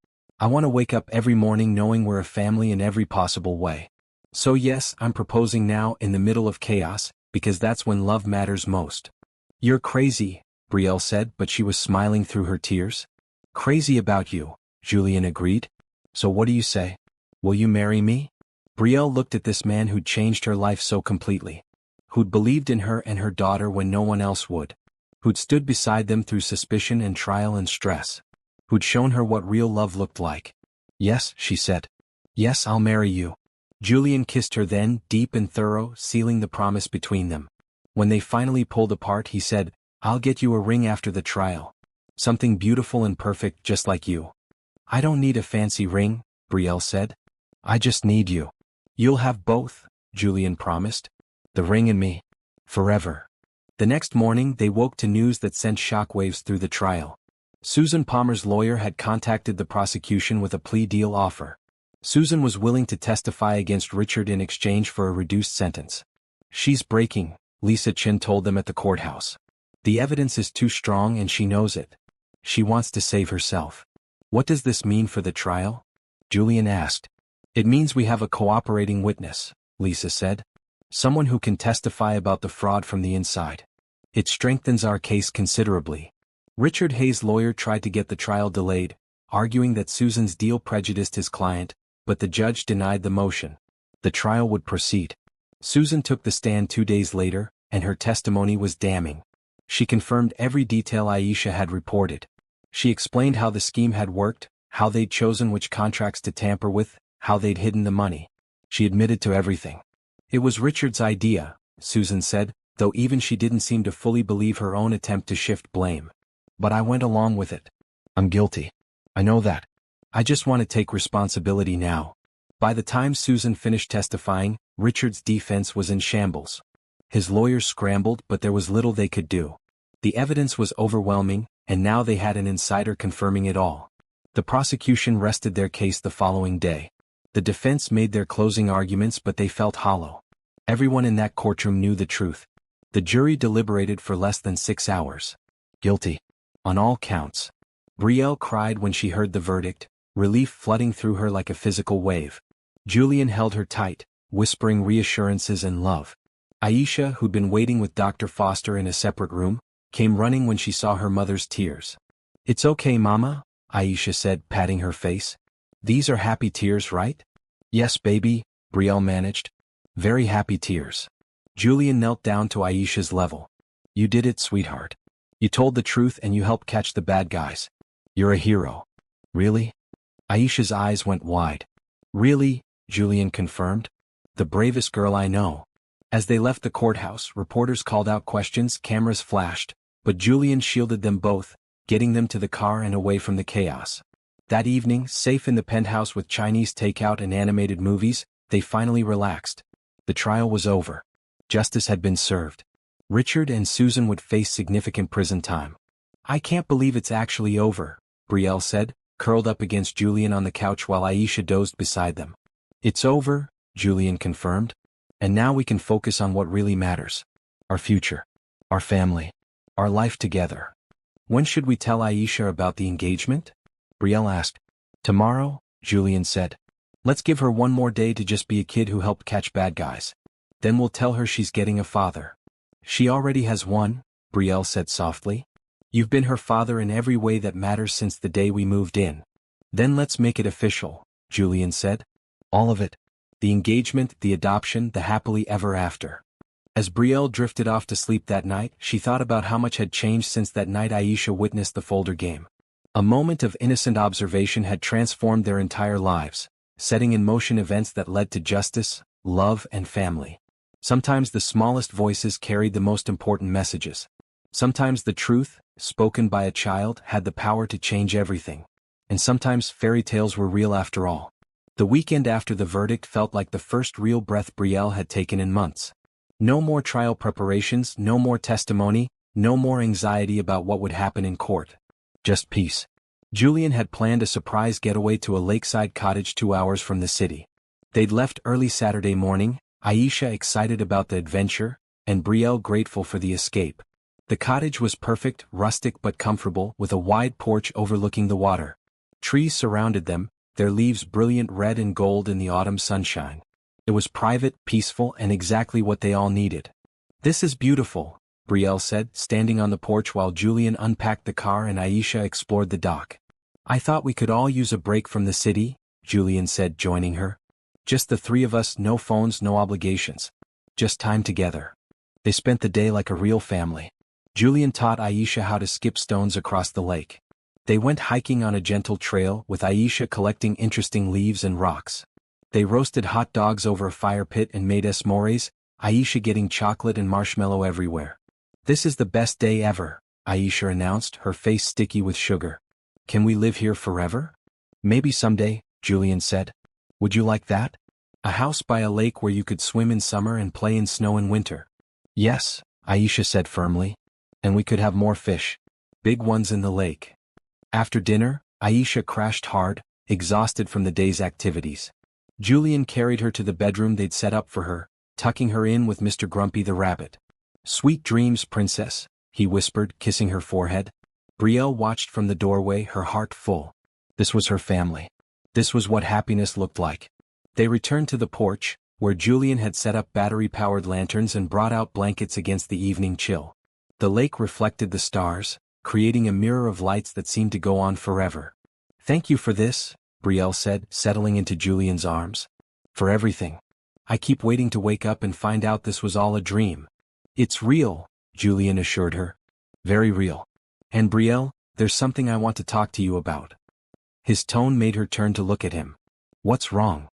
Speaker 1: I want to wake up every morning knowing we're a family in every possible way. So yes, I'm proposing now in the middle of chaos, because that's when love matters most. You're crazy, Brielle said, but she was smiling through her tears. Crazy about you, Julian agreed. So what do you say? Will you marry me? Brielle looked at this man who'd changed her life so completely. Who'd believed in her and her daughter when no one else would. Who'd stood beside them through suspicion and trial and stress. Who'd shown her what real love looked like. Yes, she said. Yes, I'll marry you. Julian kissed her then, deep and thorough, sealing the promise between them. When they finally pulled apart, he said, I'll get you a ring after the trial. Something beautiful and perfect just like you. I don't need a fancy ring, Brielle said. I just need you. You'll have both, Julian promised. The ring and me. Forever. The next morning they woke to news that sent shockwaves through the trial. Susan Palmer's lawyer had contacted the prosecution with a plea deal offer. Susan was willing to testify against Richard in exchange for a reduced sentence. She's breaking, Lisa Chin told them at the courthouse. The evidence is too strong and she knows it. She wants to save herself. What does this mean for the trial? Julian asked. It means we have a cooperating witness, Lisa said. Someone who can testify about the fraud from the inside. It strengthens our case considerably. Richard Hayes' lawyer tried to get the trial delayed, arguing that Susan's deal prejudiced his client, but the judge denied the motion. The trial would proceed. Susan took the stand 2 days later, and her testimony was damning. She confirmed every detail Aisha had reported. She explained how the scheme had worked, how they'd chosen which contracts to tamper with, how they'd hidden the money. She admitted to everything. It was Richard's idea, Susan said, though even she didn't seem to fully believe her own attempt to shift blame. But I went along with it. I'm guilty. I know that. I just want to take responsibility now. By the time Susan finished testifying, Richard's defense was in shambles. His lawyers scrambled, but there was little they could do. The evidence was overwhelming, and now they had an insider confirming it all. The prosecution rested their case the following day. The defense made their closing arguments, but they felt hollow. Everyone in that courtroom knew the truth. The jury deliberated for less than 6 hours. Guilty. On all counts. Brielle cried when she heard the verdict, relief flooding through her like a physical wave. Julian held her tight, whispering reassurances and love. Aisha, who'd been waiting with Dr. Foster in a separate room, came running when she saw her mother's tears. It's okay, Mama, Aisha said, patting her face. These are happy tears, right? Yes, baby, Brielle managed. Very happy tears. Julian knelt down to Aisha's level. You did it, sweetheart. You told the truth and you helped catch the bad guys. You're a hero. Really? Aisha's eyes went wide. Really? Julian confirmed. The bravest girl I know. As they left the courthouse, reporters called out questions, cameras flashed, but Julian shielded them both, getting them to the car and away from the chaos. That evening, safe in the penthouse with Chinese takeout and animated movies, they finally relaxed. The trial was over. Justice had been served. Richard and Susan would face significant prison time. I can't believe it's actually over, Brielle said, curled up against Julian on the couch while Aisha dozed beside them. It's over, Julian confirmed. And now we can focus on what really matters. Our future. Our family. Our life together. When should we tell Aisha about the engagement? Brielle asked. Tomorrow, Julian said. Let's give her one more day to just be a kid who helped catch bad guys. Then we'll tell her she's getting a father. She already has one, Brielle said softly. You've been her father in every way that matters since the day we moved in. Then let's make it official, Julian said. All of it. The engagement, the adoption, the happily ever after. As Brielle drifted off to sleep that night, she thought about how much had changed since that night Aisha witnessed the folder game. A moment of innocent observation had transformed their entire lives, setting in motion events that led to justice, love, and family. Sometimes the smallest voices carried the most important messages. Sometimes the truth, spoken by a child, had the power to change everything. And sometimes fairy tales were real after all. The weekend after the verdict felt like the first real breath Brielle had taken in months. No more trial preparations, no more testimony, no more anxiety about what would happen in court. Just peace. Julian had planned a surprise getaway to a lakeside cottage 2 hours from the city. They'd left early Saturday morning, Aisha excited about the adventure, and Brielle grateful for the escape. The cottage was perfect, rustic but comfortable, with a wide porch overlooking the water. Trees surrounded them, their leaves brilliant red and gold in the autumn sunshine. It was private, peaceful, and exactly what they all needed. "This is beautiful," Brielle said, standing on the porch while Julian unpacked the car and Aisha explored the dock. "I thought we could all use a break from the city," Julian said, joining her. "Just the three of us, no phones, no obligations. Just time together." They spent the day like a real family. Julian taught Aisha how to skip stones across the lake. They went hiking on a gentle trail, with Aisha collecting interesting leaves and rocks. They roasted hot dogs over a fire pit and made s'mores, Aisha getting chocolate and marshmallow everywhere. "This is the best day ever," Aisha announced, her face sticky with sugar. "Can we live here forever?" "Maybe someday," Julian said. "Would you like that? A house by a lake where you could swim in summer and play in snow in winter?" "Yes," Aisha said firmly. "And we could have more fish. Big ones in the lake." After dinner, Aisha crashed hard, exhausted from the day's activities. Julian carried her to the bedroom they'd set up for her, tucking her in with Mr. Grumpy the rabbit. "Sweet dreams, princess," he whispered, kissing her forehead. Brielle watched from the doorway, her heart full. This was her family. This was what happiness looked like. They returned to the porch, where Julian had set up battery-powered lanterns and brought out blankets against the evening chill. The lake reflected the stars, creating a mirror of lights that seemed to go on forever. "Thank you for this," Brielle said, settling into Julian's arms. "For everything. I keep waiting to wake up and find out this was all a dream." "It's real," Julian assured her. "Very real. And Brielle, there's something I want to talk to you about." His tone made her turn to look at him. "What's wrong?"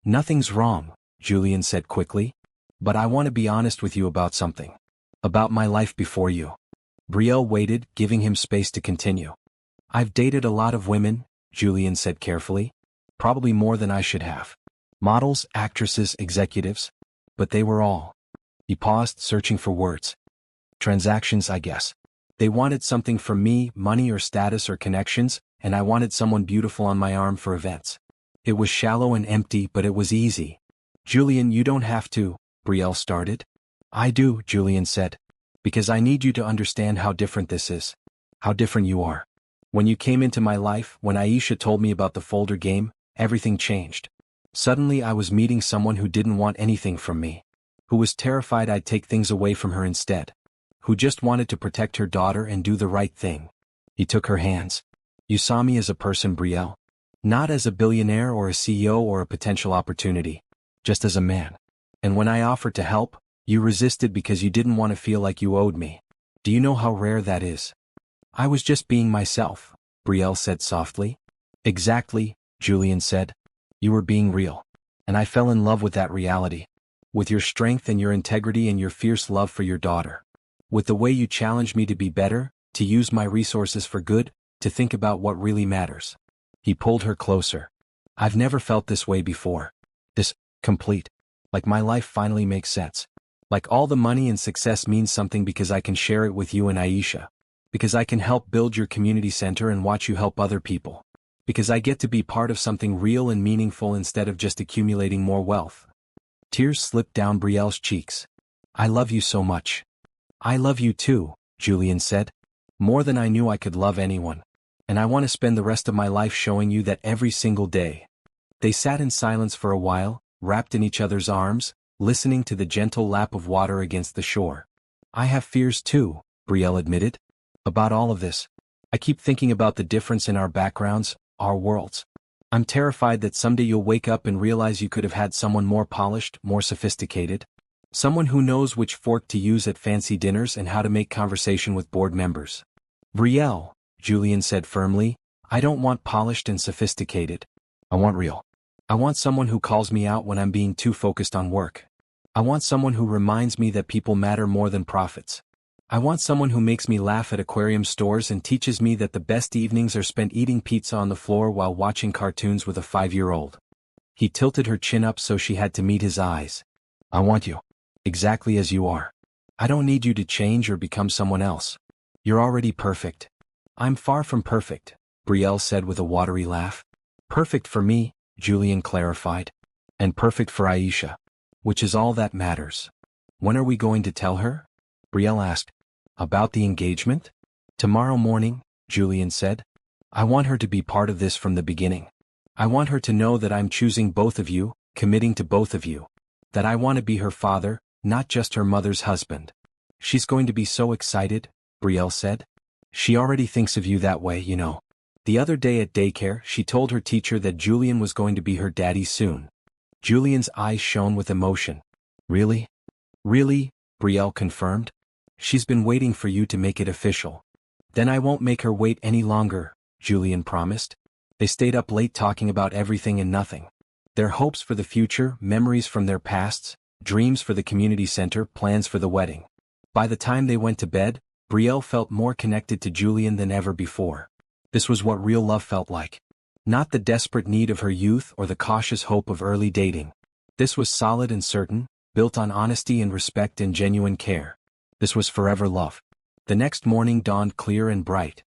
Speaker 1: "Nothing's wrong," Julian said quickly. "But I want to be honest with you about something. About my life before you." Brielle waited, giving him space to continue. "I've dated a lot of women," Julian said carefully. "Probably more than I should have. Models, actresses, executives. But they were all—" He paused, searching for words. "Transactions, I guess. They wanted something from me, money or status or connections, and I wanted someone beautiful on my arm for events. It was shallow and empty, but it was easy." "Julian, you don't have to," Brielle started. "I do," Julian said. "Because I need you to understand how different this is. How different you are. When you came into my life, when Aisha told me about the folder game, everything changed. Suddenly I was meeting someone who didn't want anything from me. Who was terrified I'd take things away from her instead. Who just wanted to protect her daughter and do the right thing." He took her hands. "You saw me as a person, Brielle. Not as a billionaire or a CEO or a potential opportunity. Just as a man. And when I offered to help, you resisted because you didn't want to feel like you owed me. Do you know how rare that is?" "I was just being myself," Brielle said softly. "Exactly," Julian said. "You were being real. And I fell in love with that reality. With your strength and your integrity and your fierce love for your daughter. With the way you challenged me to be better, to use my resources for good, to think about what really matters." He pulled her closer. "I've never felt this way before. This, complete. Like my life finally makes sense. Like all the money and success means something because I can share it with you and Aisha. Because I can help build your community center and watch you help other people. Because I get to be part of something real and meaningful instead of just accumulating more wealth." Tears slipped down Brielle's cheeks. "I love you so much." "I love you too," Julian said. "More than I knew I could love anyone. And I want to spend the rest of my life showing you that every single day." They sat in silence for a while, wrapped in each other's arms, listening to the gentle lap of water against the shore. "I have fears too," Brielle admitted. "About all of this. I keep thinking about the difference in our backgrounds, our worlds. I'm terrified that someday you'll wake up and realize you could have had someone more polished, more sophisticated. Someone who knows which fork to use at fancy dinners and how to make conversation with board members." "Brielle," Julian said firmly, I don't want polished and sophisticated. I want real. I want someone who calls me out when I'm being too focused on work. I want someone who reminds me that people matter more than profits. I want someone who makes me laugh at aquarium stores and teaches me that the best evenings are spent eating pizza on the floor while watching cartoons with a 5-year-old. He tilted her chin up so she had to meet his eyes. I want you. Exactly as you are. I don't need you to change or become someone else. You're already perfect. I'm far from perfect, Brielle said with a watery laugh. Perfect for me, Julian clarified. And perfect for Aisha. Which is all that matters. When are we going to tell her? Brielle asked. About the engagement? Tomorrow morning, Julian said. I want her to be part of this from the beginning. I want her to know that I'm choosing both of you, committing to both of you. That I want to be her father, not just her mother's husband. She's going to be so excited, Brielle said. She already thinks of you that way, you know. The other day at daycare, she told her teacher that Julian was going to be her daddy soon. Julian's eyes shone with emotion. Really? Really? Brielle confirmed. She's been waiting for you to make it official. Then I won't make her wait any longer, Julian promised. They stayed up late talking about everything and nothing. Their hopes for the future, memories from their pasts, dreams for the community center, plans for the wedding. By the time they went to bed, Brielle felt more connected to Julian than ever before. This was what real love felt like. Not the desperate need of her youth or the cautious hope of early dating. This was solid and certain, built on honesty and respect and genuine care. This was forever love. The next morning dawned clear and bright.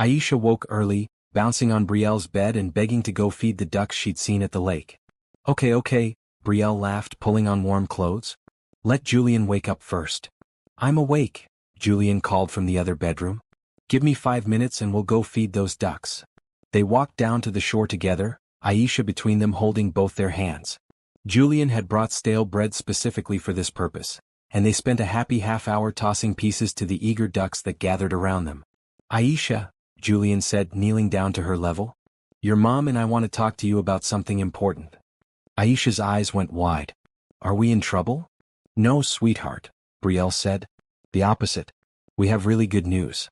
Speaker 1: Aisha woke early, bouncing on Brielle's bed and begging to go feed the ducks she'd seen at the lake. Okay, Brielle laughed, pulling on warm clothes. Let Julian wake up first. I'm awake, Julian called from the other bedroom. Give me 5 minutes and we'll go feed those ducks. They walked down to the shore together, Aisha between them holding both their hands. Julian had brought stale bread specifically for this purpose, and they spent a happy half-hour tossing pieces to the eager ducks that gathered around them. Aisha, Julian said, kneeling down to her level. Your mom and I want to talk to you about something important. Aisha's eyes went wide. Are we in trouble? No, sweetheart, Brielle said. The opposite. We have really good news.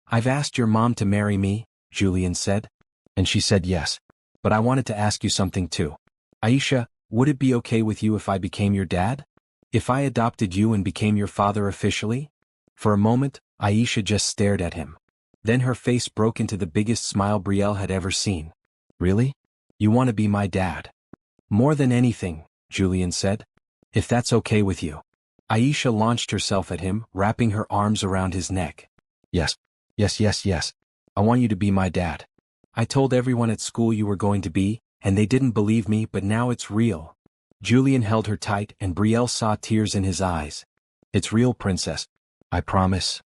Speaker 1: I've asked your mom to marry me, Julian said. And she said yes. But I wanted to ask you something too. Aisha, would it be okay with you if I became your dad? If I adopted you and became your father officially? For a moment, Aisha just stared at him. Then her face broke into the biggest smile Brielle had ever seen. Really? You want to be my dad? More than anything, Julian said. If that's okay with you. Aisha launched herself at him, wrapping her arms around his neck. Yes. I want you to be my dad. I told everyone at school you were going to be, and they didn't believe me, but now it's real. Julian held her tight and Brielle saw tears in his eyes. It's real, princess. I promise.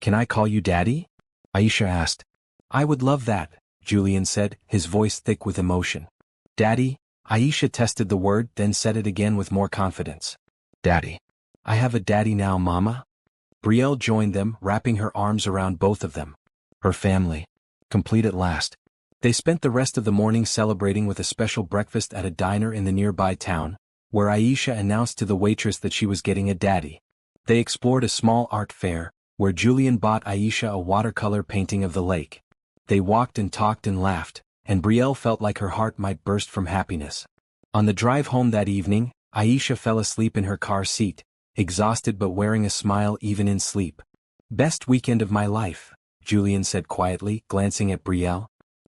Speaker 1: Can I call you daddy? Aisha asked. I would love that, Julian said, his voice thick with emotion. Daddy? Aisha tested the word, then said it again with more confidence. Daddy. I have a daddy now, Mama. Brielle joined them, wrapping her arms around both of them. Her family. Complete at last. They spent the rest of the morning celebrating with a special breakfast at a diner in the nearby town, where Aisha announced to the waitress that she was getting a daddy. They explored a small art fair, where Julian bought Aisha a watercolor painting of the lake. They walked and talked and laughed, and Brielle felt like her heart might burst from happiness. On the drive home that evening, Aisha fell asleep in her car seat, exhausted but wearing a smile even in sleep. Best weekend of my life, Julian said quietly, glancing at Brielle.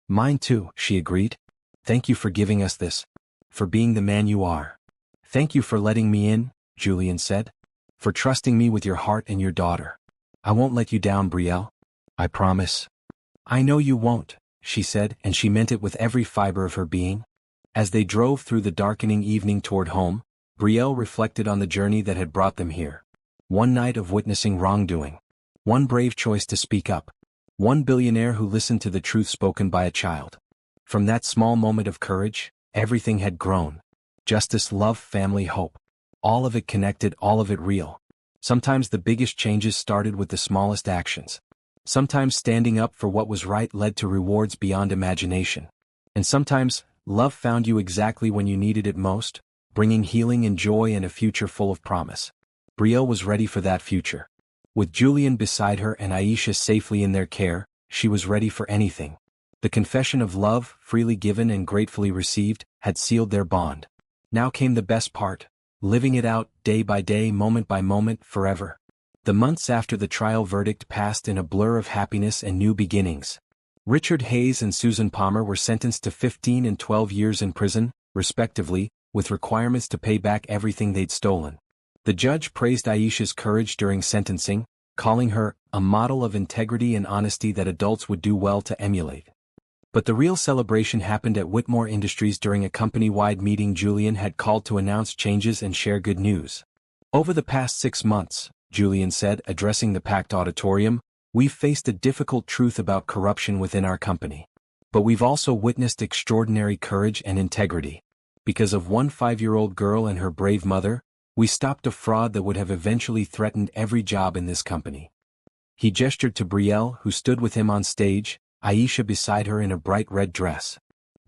Speaker 1: Mine too, she agreed. Thank you for giving us this. For being the man you are. Thank you for letting me in, Julian said. For trusting me with your heart and your daughter. I won't let you down, Brielle. I promise. I know you won't, she said, and she meant it with every fiber of her being. As they drove through the darkening evening toward home, Brielle reflected on the journey that had brought them here. One night of witnessing wrongdoing. One brave choice to speak up. One billionaire who listened to the truth spoken by a child. From that small moment of courage, everything had grown. Justice, love, family, hope. All of it connected, all of it real. Sometimes the biggest changes started with the smallest actions. Sometimes standing up for what was right led to rewards beyond imagination. And sometimes, love found you exactly when you needed it most, bringing healing and joy and a future full of promise. Brielle was ready for that future. With Julian beside her and Aisha safely in their care, she was ready for anything. The confession of love, freely given and gratefully received, had sealed their bond. Now came the best part, living it out, day by day, moment by moment, forever. The months after the trial verdict passed in a blur of happiness and new beginnings. Richard Hayes and Susan Palmer were sentenced to 15 and 12 years in prison, respectively, with requirements to pay back everything they'd stolen. The judge praised Aisha's courage during sentencing, calling her a model of integrity and honesty that adults would do well to emulate. But the real celebration happened at Whitmore Industries during a company-wide meeting Julian had called to announce changes and share good news. Over the past 6 months, Julian said, addressing the packed auditorium, we've faced a difficult truth about corruption within our company. But we've also witnessed extraordinary courage and integrity. Because of one 5-year-old girl and her brave mother, we stopped a fraud that would have eventually threatened every job in this company. He gestured to Brielle, who stood with him on stage, Aisha beside her in a bright red dress.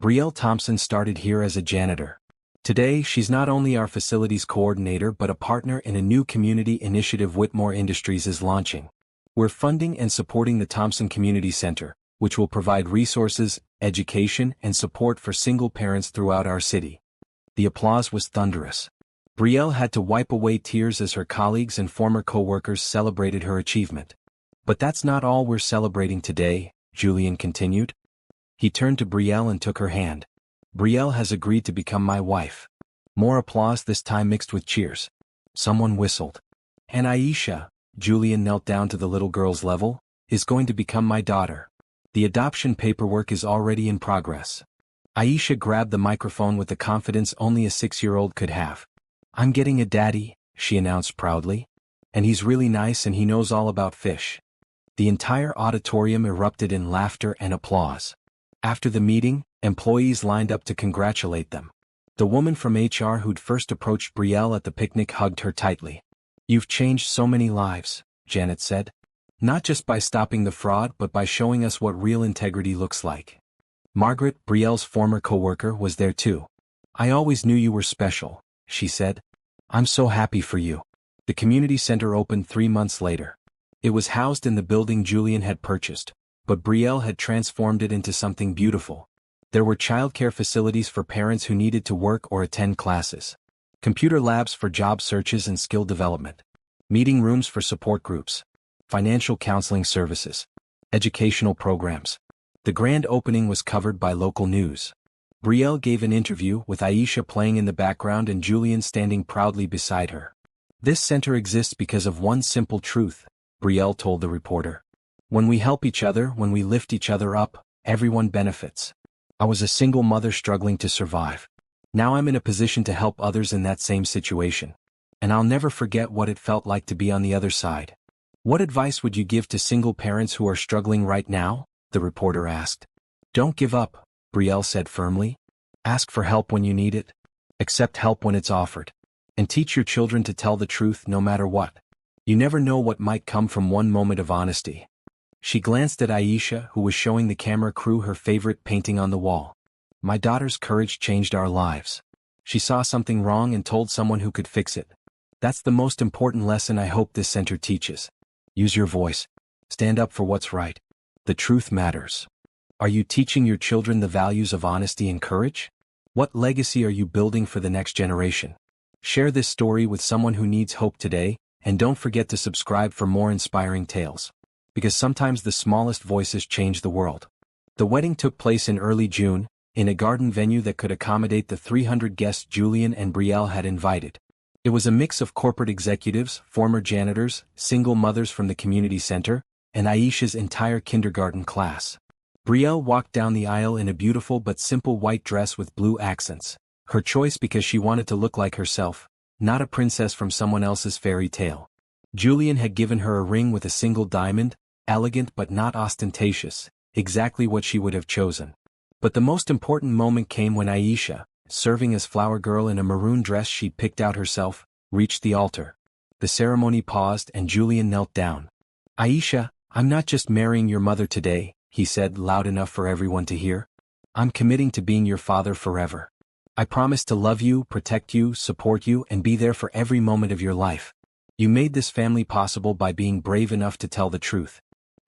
Speaker 1: Brielle Thompson started here as a janitor. Today, she's not only our facilities coordinator but a partner in a new community initiative Whitmore Industries is launching. We're funding and supporting the Thompson Community Center, which will provide resources, education, and support for single parents throughout our city. The applause was thunderous. Brielle had to wipe away tears as her colleagues and former co-workers celebrated her achievement. But that's not all we're celebrating today, Julian continued. He turned to Brielle and took her hand. Brielle has agreed to become my wife. More applause, this time mixed with cheers. Someone whistled. And Aisha, Julian knelt down to the little girl's level, is going to become my daughter. The adoption paperwork is already in progress. Aisha grabbed the microphone with the confidence only a 6-year-old could have. I'm getting a daddy, she announced proudly. And he's really nice and he knows all about fish. The entire auditorium erupted in laughter and applause. After the meeting, employees lined up to congratulate them. The woman from HR who'd first approached Brielle at the picnic hugged her tightly. You've changed so many lives, Janet said. Not just by stopping the fraud but by showing us what real integrity looks like. Margaret, Brielle's former co-worker, was there too. I always knew you were special, she said. I'm so happy for you. The community center opened 3 months later. It was housed in the building Julian had purchased, but Brielle had transformed it into something beautiful. There were childcare facilities for parents who needed to work or attend classes, computer labs for job searches and skill development, meeting rooms for support groups, financial counseling services, educational programs. The grand opening was covered by local news. Brielle gave an interview with Aisha playing in the background and Julian standing proudly beside her. This center exists because of one simple truth, Brielle told the reporter. When we help each other, when we lift each other up, everyone benefits. I was a single mother struggling to survive. Now I'm in a position to help others in that same situation. And I'll never forget what it felt like to be on the other side. What advice would you give to single parents who are struggling right now? The reporter asked. Don't give up, Brielle said firmly. Ask for help when you need it. Accept help when it's offered. And teach your children to tell the truth no matter what. You never know what might come from one moment of honesty. She glanced at Aisha, who was showing the camera crew her favorite painting on the wall. My daughter's courage changed our lives. She saw something wrong and told someone who could fix it. That's the most important lesson I hope this center teaches. Use your voice. Stand up for what's right. The truth matters. Are you teaching your children the values of honesty and courage? What legacy are you building for the next generation? Share this story with someone who needs hope today, and don't forget to subscribe for more inspiring tales. Because sometimes the smallest voices change the world. The wedding took place in early June, in a garden venue that could accommodate the 300 guests Julian and Brielle had invited. It was a mix of corporate executives, former janitors, single mothers from the community center, and Aisha's entire kindergarten class. Brielle walked down the aisle in a beautiful but simple white dress with blue accents, her choice because she wanted to look like herself, not a princess from someone else's fairy tale. Julian had given her a ring with a single diamond, elegant but not ostentatious, exactly what she would have chosen. But the most important moment came when Aisha, serving as flower girl in a maroon dress she picked out herself, reached the altar. The ceremony paused and Julian knelt down. Aisha, I'm not just marrying your mother today, he said loud enough for everyone to hear. I'm committing to being your father forever. I promise to love you, protect you, support you, and be there for every moment of your life. You made this family possible by being brave enough to tell the truth.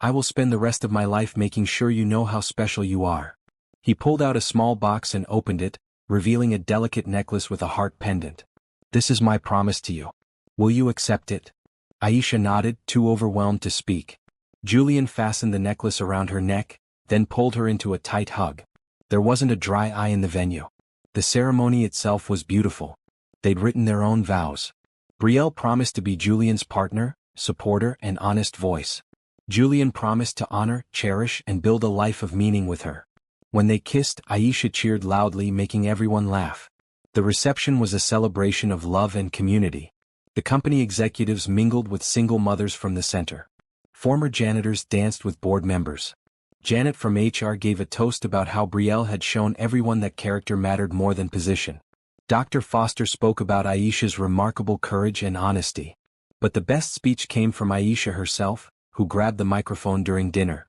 Speaker 1: I will spend the rest of my life making sure you know how special you are. He pulled out a small box and opened it, revealing a delicate necklace with a heart pendant. This is my promise to you. Will you accept it? Aisha nodded, too overwhelmed to speak. Julian fastened the necklace around her neck, then pulled her into a tight hug. There wasn't a dry eye in the venue. The ceremony itself was beautiful. They'd written their own vows. Brielle promised to be Julian's partner, supporter, and honest voice. Julian promised to honor, cherish, and build a life of meaning with her. When they kissed, Aisha cheered loudly, making everyone laugh. The reception was a celebration of love and community. The company executives mingled with single mothers from the center. Former janitors danced with board members. Janet from HR gave a toast about how Brielle had shown everyone that character mattered more than position. Dr. Foster spoke about Aisha's remarkable courage and honesty. But the best speech came from Aisha herself, who grabbed the microphone during dinner.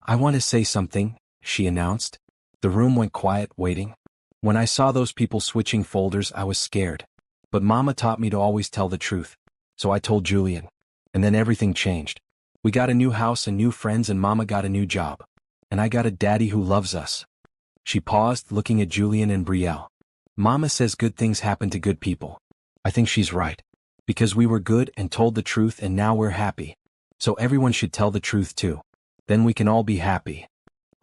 Speaker 1: I want to say something, she announced. The room went quiet, waiting. When I saw those people switching folders, I was scared. But Mama taught me to always tell the truth. So I told Julian. And then everything changed. We got a new house and new friends, and Mama got a new job. And I got a daddy who loves us. She paused, looking at Julian and Brielle. Mama says good things happen to good people. I think she's right. Because we were good and told the truth, and now we're happy. So everyone should tell the truth too. Then we can all be happy.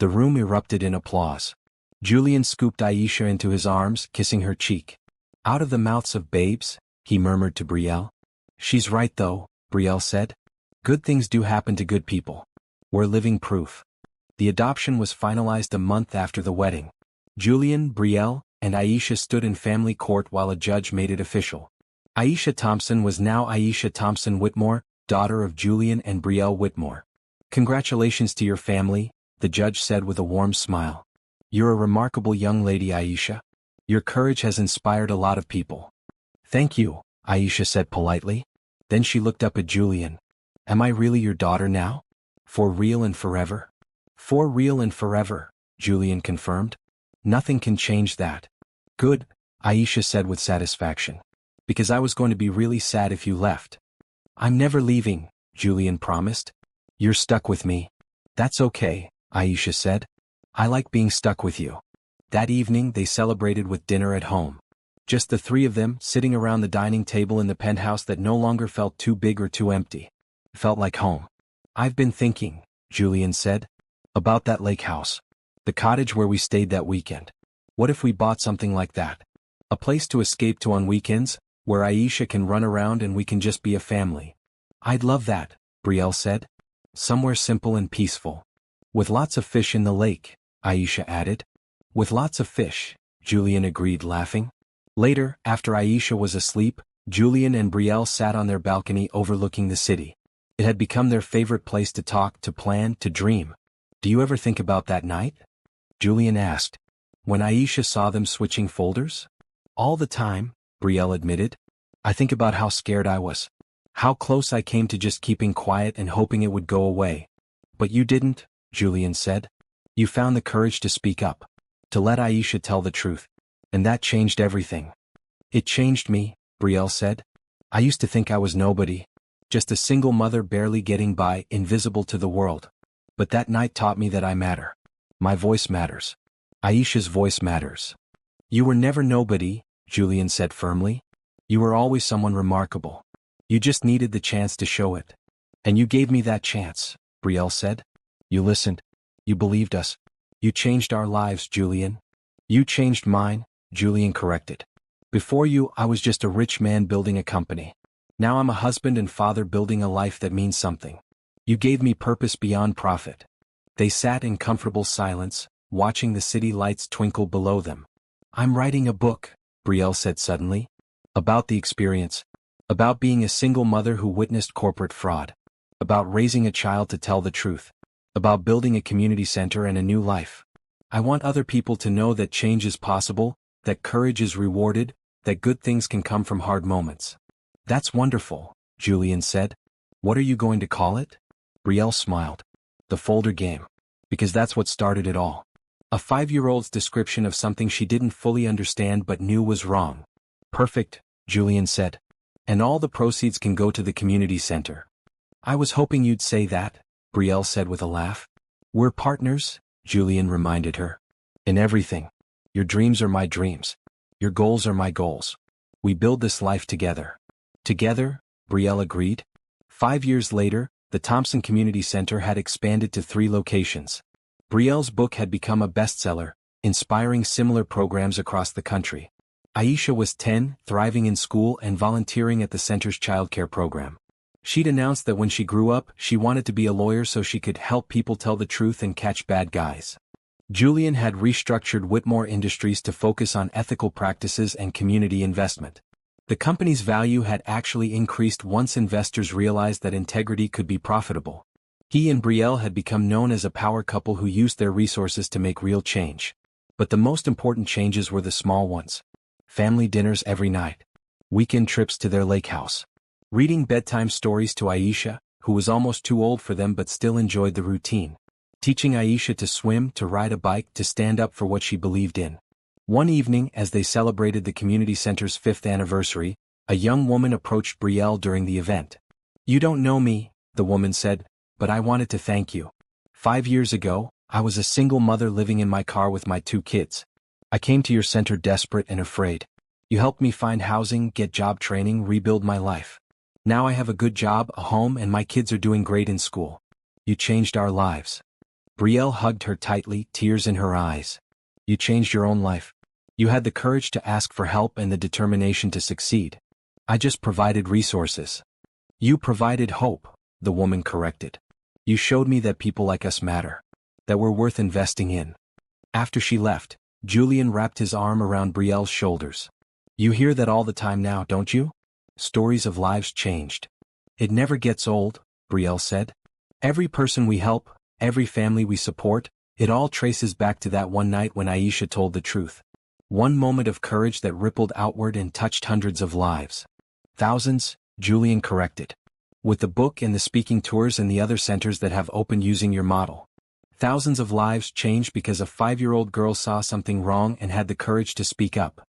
Speaker 1: The room erupted in applause. Julian scooped Aisha into his arms, kissing her cheek. Out of the mouths of babes, he murmured to Brielle. She's right though, Brielle said. Good things do happen to good people. We're living proof. The adoption was finalized a month after the wedding. Julian, Brielle, and Aisha stood in family court while a judge made it official. Aisha Thompson was now Aisha Thompson Whitmore, daughter of Julian and Brielle Whitmore. Congratulations to your family, the judge said with a warm smile. You're a remarkable young lady, Aisha. Your courage has inspired a lot of people. Thank you, Aisha said politely. Then she looked up at Julian. Am I really your daughter now? For real and forever? For real and forever, Julian confirmed. Nothing can change that. Good, Aisha said with satisfaction. Because I was going to be really sad if you left. I'm never leaving, Julian promised. You're stuck with me. That's okay, Aisha said. I like being stuck with you. That evening they celebrated with dinner at home. Just the three of them, sitting around the dining table in the penthouse that no longer felt too big or too empty. It felt like home. I've been thinking, Julian said, about that lake house. The cottage where we stayed that weekend. What if we bought something like that? A place to escape to on weekends, where Aisha can run around and we can just be a family. I'd love that, Brielle said. Somewhere simple and peaceful. With lots of fish in the lake, Aisha added. With lots of fish, Julian agreed, laughing. Later, after Aisha was asleep, Julian and Brielle sat on their balcony overlooking the city. It had become their favorite place to talk, to plan, to dream. Do you ever think about that night? Julian asked. When Aisha saw them switching folders? All the time, Brielle admitted. I think about how scared I was. How close I came to just keeping quiet and hoping it would go away. But you didn't, Julian said. You found the courage to speak up. To let Aisha tell the truth. And that changed everything. It changed me, Brielle said. I used to think I was nobody. Just a single mother barely getting by, invisible to the world. But that night taught me that I matter. My voice matters. Aisha's voice matters. You were never nobody, Julian said firmly. You were always someone remarkable. You just needed the chance to show it. And you gave me that chance, Brielle said. You listened. You believed us. You changed our lives, Julian. You changed mine, Julian corrected. Before you, I was just a rich man building a company. Now I'm a husband and father building a life that means something. You gave me purpose beyond profit. They sat in comfortable silence, watching the city lights twinkle below them. I'm writing a book, Brielle said suddenly. About the experience. About being a single mother who witnessed corporate fraud. About raising a child to tell the truth. About building a community center and a new life. I want other people to know that change is possible, that courage is rewarded, that good things can come from hard moments. That's wonderful, Julian said. What are you going to call it? Brielle smiled. The folder game. Because that's what started it all. A 5-year-old's description of something she didn't fully understand but knew was wrong. Perfect, Julian said. And all the proceeds can go to the community center. I was hoping you'd say that, Brielle said with a laugh. We're partners, Julian reminded her. In everything. Your dreams are my dreams. Your goals are my goals. We build this life together. Together, Brielle agreed. 5 years later, the Thompson Community Center had expanded to 3 locations. Brielle's book had become a bestseller, inspiring similar programs across the country. Aisha was 10, thriving in school and volunteering at the center's childcare program. She'd announced that when she grew up, she wanted to be a lawyer so she could help people tell the truth and catch bad guys. Julian had restructured Whitmore Industries to focus on ethical practices and community investment. The company's value had actually increased once investors realized that integrity could be profitable. He and Brielle had become known as a power couple who used their resources to make real change. But the most important changes were the small ones. Family dinners every night. Weekend trips to their lake house. Reading bedtime stories to Aisha, who was almost too old for them but still enjoyed the routine. Teaching Aisha to swim, to ride a bike, to stand up for what she believed in. One evening, as they celebrated the community center's 5th anniversary, a young woman approached Brielle during the event. You don't know me, the woman said, but I wanted to thank you. 5 years ago, I was a single mother living in my car with my 2 kids. I came to your center desperate and afraid. You helped me find housing, get job training, rebuild my life. Now I have a good job, a home, and my kids are doing great in school. You changed our lives. Brielle hugged her tightly, tears in her eyes. You changed your own life. You had the courage to ask for help and the determination to succeed. I just provided resources. You provided hope, the woman corrected. You showed me that people like us matter. That we're worth investing in. After she left, Julian wrapped his arm around Brielle's shoulders. You hear that all the time now, don't you? Stories of lives changed. It never gets old, Brielle said. Every person we help, every family we support, it all traces back to that one night when Aisha told the truth. One moment of courage that rippled outward and touched hundreds of lives. Thousands, Julian corrected. With the book and the speaking tours and the other centers that have opened using your model. Thousands of lives changed because a 5-year-old girl saw something wrong and had the courage to speak up.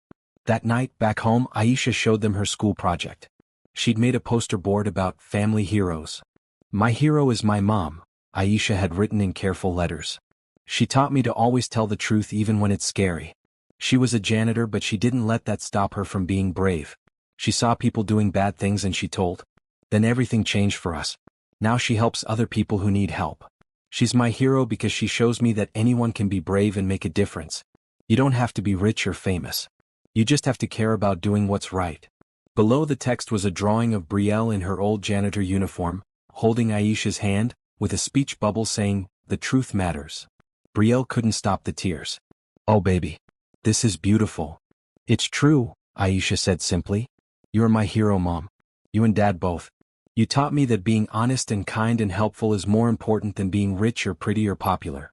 Speaker 1: That night, back home, Aisha showed them her school project. She'd made a poster board about family heroes. My hero is my mom, Aisha had written in careful letters. She taught me to always tell the truth even when it's scary. She was a janitor, but she didn't let that stop her from being brave. She saw people doing bad things and she told. Then everything changed for us. Now she helps other people who need help. She's my hero because she shows me that anyone can be brave and make a difference. You don't have to be rich or famous. You just have to care about doing what's right. Below the text was a drawing of Brielle in her old janitor uniform, holding Aisha's hand, with a speech bubble saying, "The truth matters." Brielle couldn't stop the tears. Oh baby. This is beautiful. It's true, Aisha said simply. You're my hero, Mom. You and Dad both. You taught me that being honest and kind and helpful is more important than being rich or pretty or popular.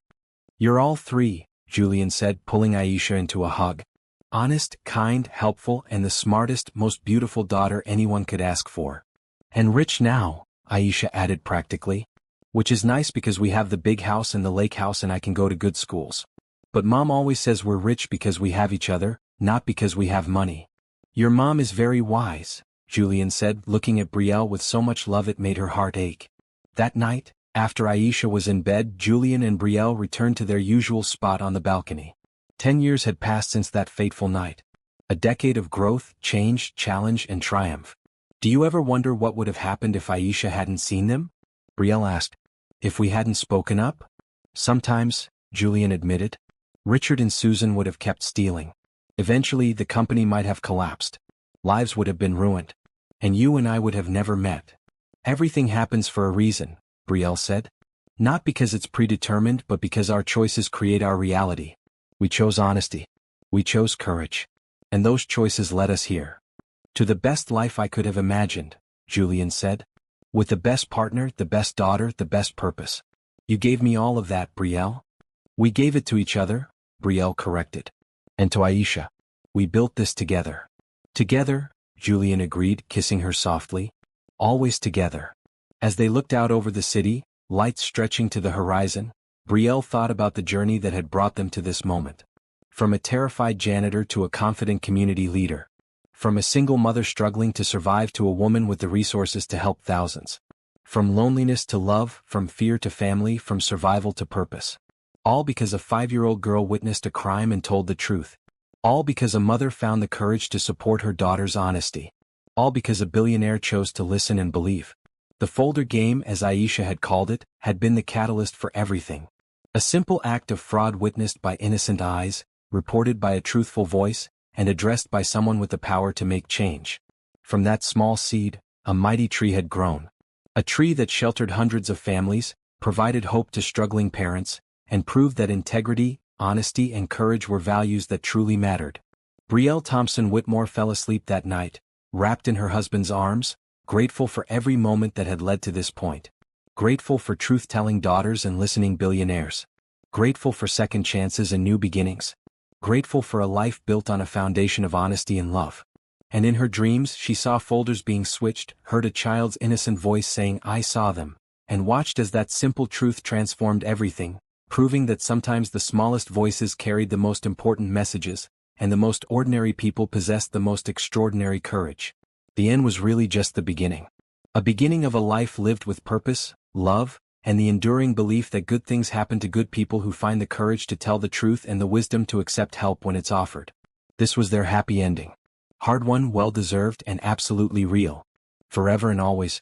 Speaker 1: You're all 3, Julian said, pulling Aisha into a hug. Honest, kind, helpful, and the smartest, most beautiful daughter anyone could ask for. And rich now, Aisha added practically. Which is nice because we have the big house and the lake house and I can go to good schools. But Mom always says we're rich because we have each other, not because we have money. Your mom is very wise, Julian said, looking at Brielle with so much love it made her heart ache. That night, after Aisha was in bed, Julian and Brielle returned to their usual spot on the balcony. 10 years had passed since that fateful night. A decade of growth, change, challenge, and triumph. Do you ever wonder what would have happened if Aisha hadn't seen them? Brielle asked. If we hadn't spoken up? Sometimes, Julian admitted. Richard and Susan would have kept stealing. Eventually, the company might have collapsed. Lives would have been ruined. And you and I would have never met. Everything happens for a reason, Brielle said. Not because it's predetermined, but because our choices create our reality. We chose honesty. We chose courage. And those choices led us here. To the best life I could have imagined, Julian said. With the best partner, the best daughter, the best purpose. You gave me all of that, Brielle. We gave it to each other, Brielle corrected. And to Aisha. We built this together. Together, Julian agreed, kissing her softly. Always together. As they looked out over the city, lights stretching to the horizon, Brielle thought about the journey that had brought them to this moment. From a terrified janitor to a confident community leader. From a single mother struggling to survive to a woman with the resources to help thousands. From loneliness to love, from fear to family, from survival to purpose. All because a 5-year-old girl witnessed a crime and told the truth. All because a mother found the courage to support her daughter's honesty. All because a billionaire chose to listen and believe. The folder game, as Aisha had called it, had been the catalyst for everything. A simple act of fraud witnessed by innocent eyes, reported by a truthful voice, and addressed by someone with the power to make change. From that small seed, a mighty tree had grown. A tree that sheltered hundreds of families, provided hope to struggling parents, and proved that integrity, honesty, and courage were values that truly mattered. Brielle Thompson Whitmore fell asleep that night, wrapped in her husband's arms, grateful for every moment that had led to this point. Grateful for truth-telling daughters and listening billionaires. Grateful for second chances and new beginnings. Grateful for a life built on a foundation of honesty and love. And in her dreams she saw folders being switched, heard a child's innocent voice saying "I saw them," and watched as that simple truth transformed everything, proving that sometimes the smallest voices carried the most important messages, and the most ordinary people possessed the most extraordinary courage. The end was really just the beginning. A beginning of a life lived with purpose, love, and the enduring belief that good things happen to good people who find the courage to tell the truth and the wisdom to accept help when it's offered. This was their happy ending. Hard-won, well-deserved, and absolutely real. Forever and always,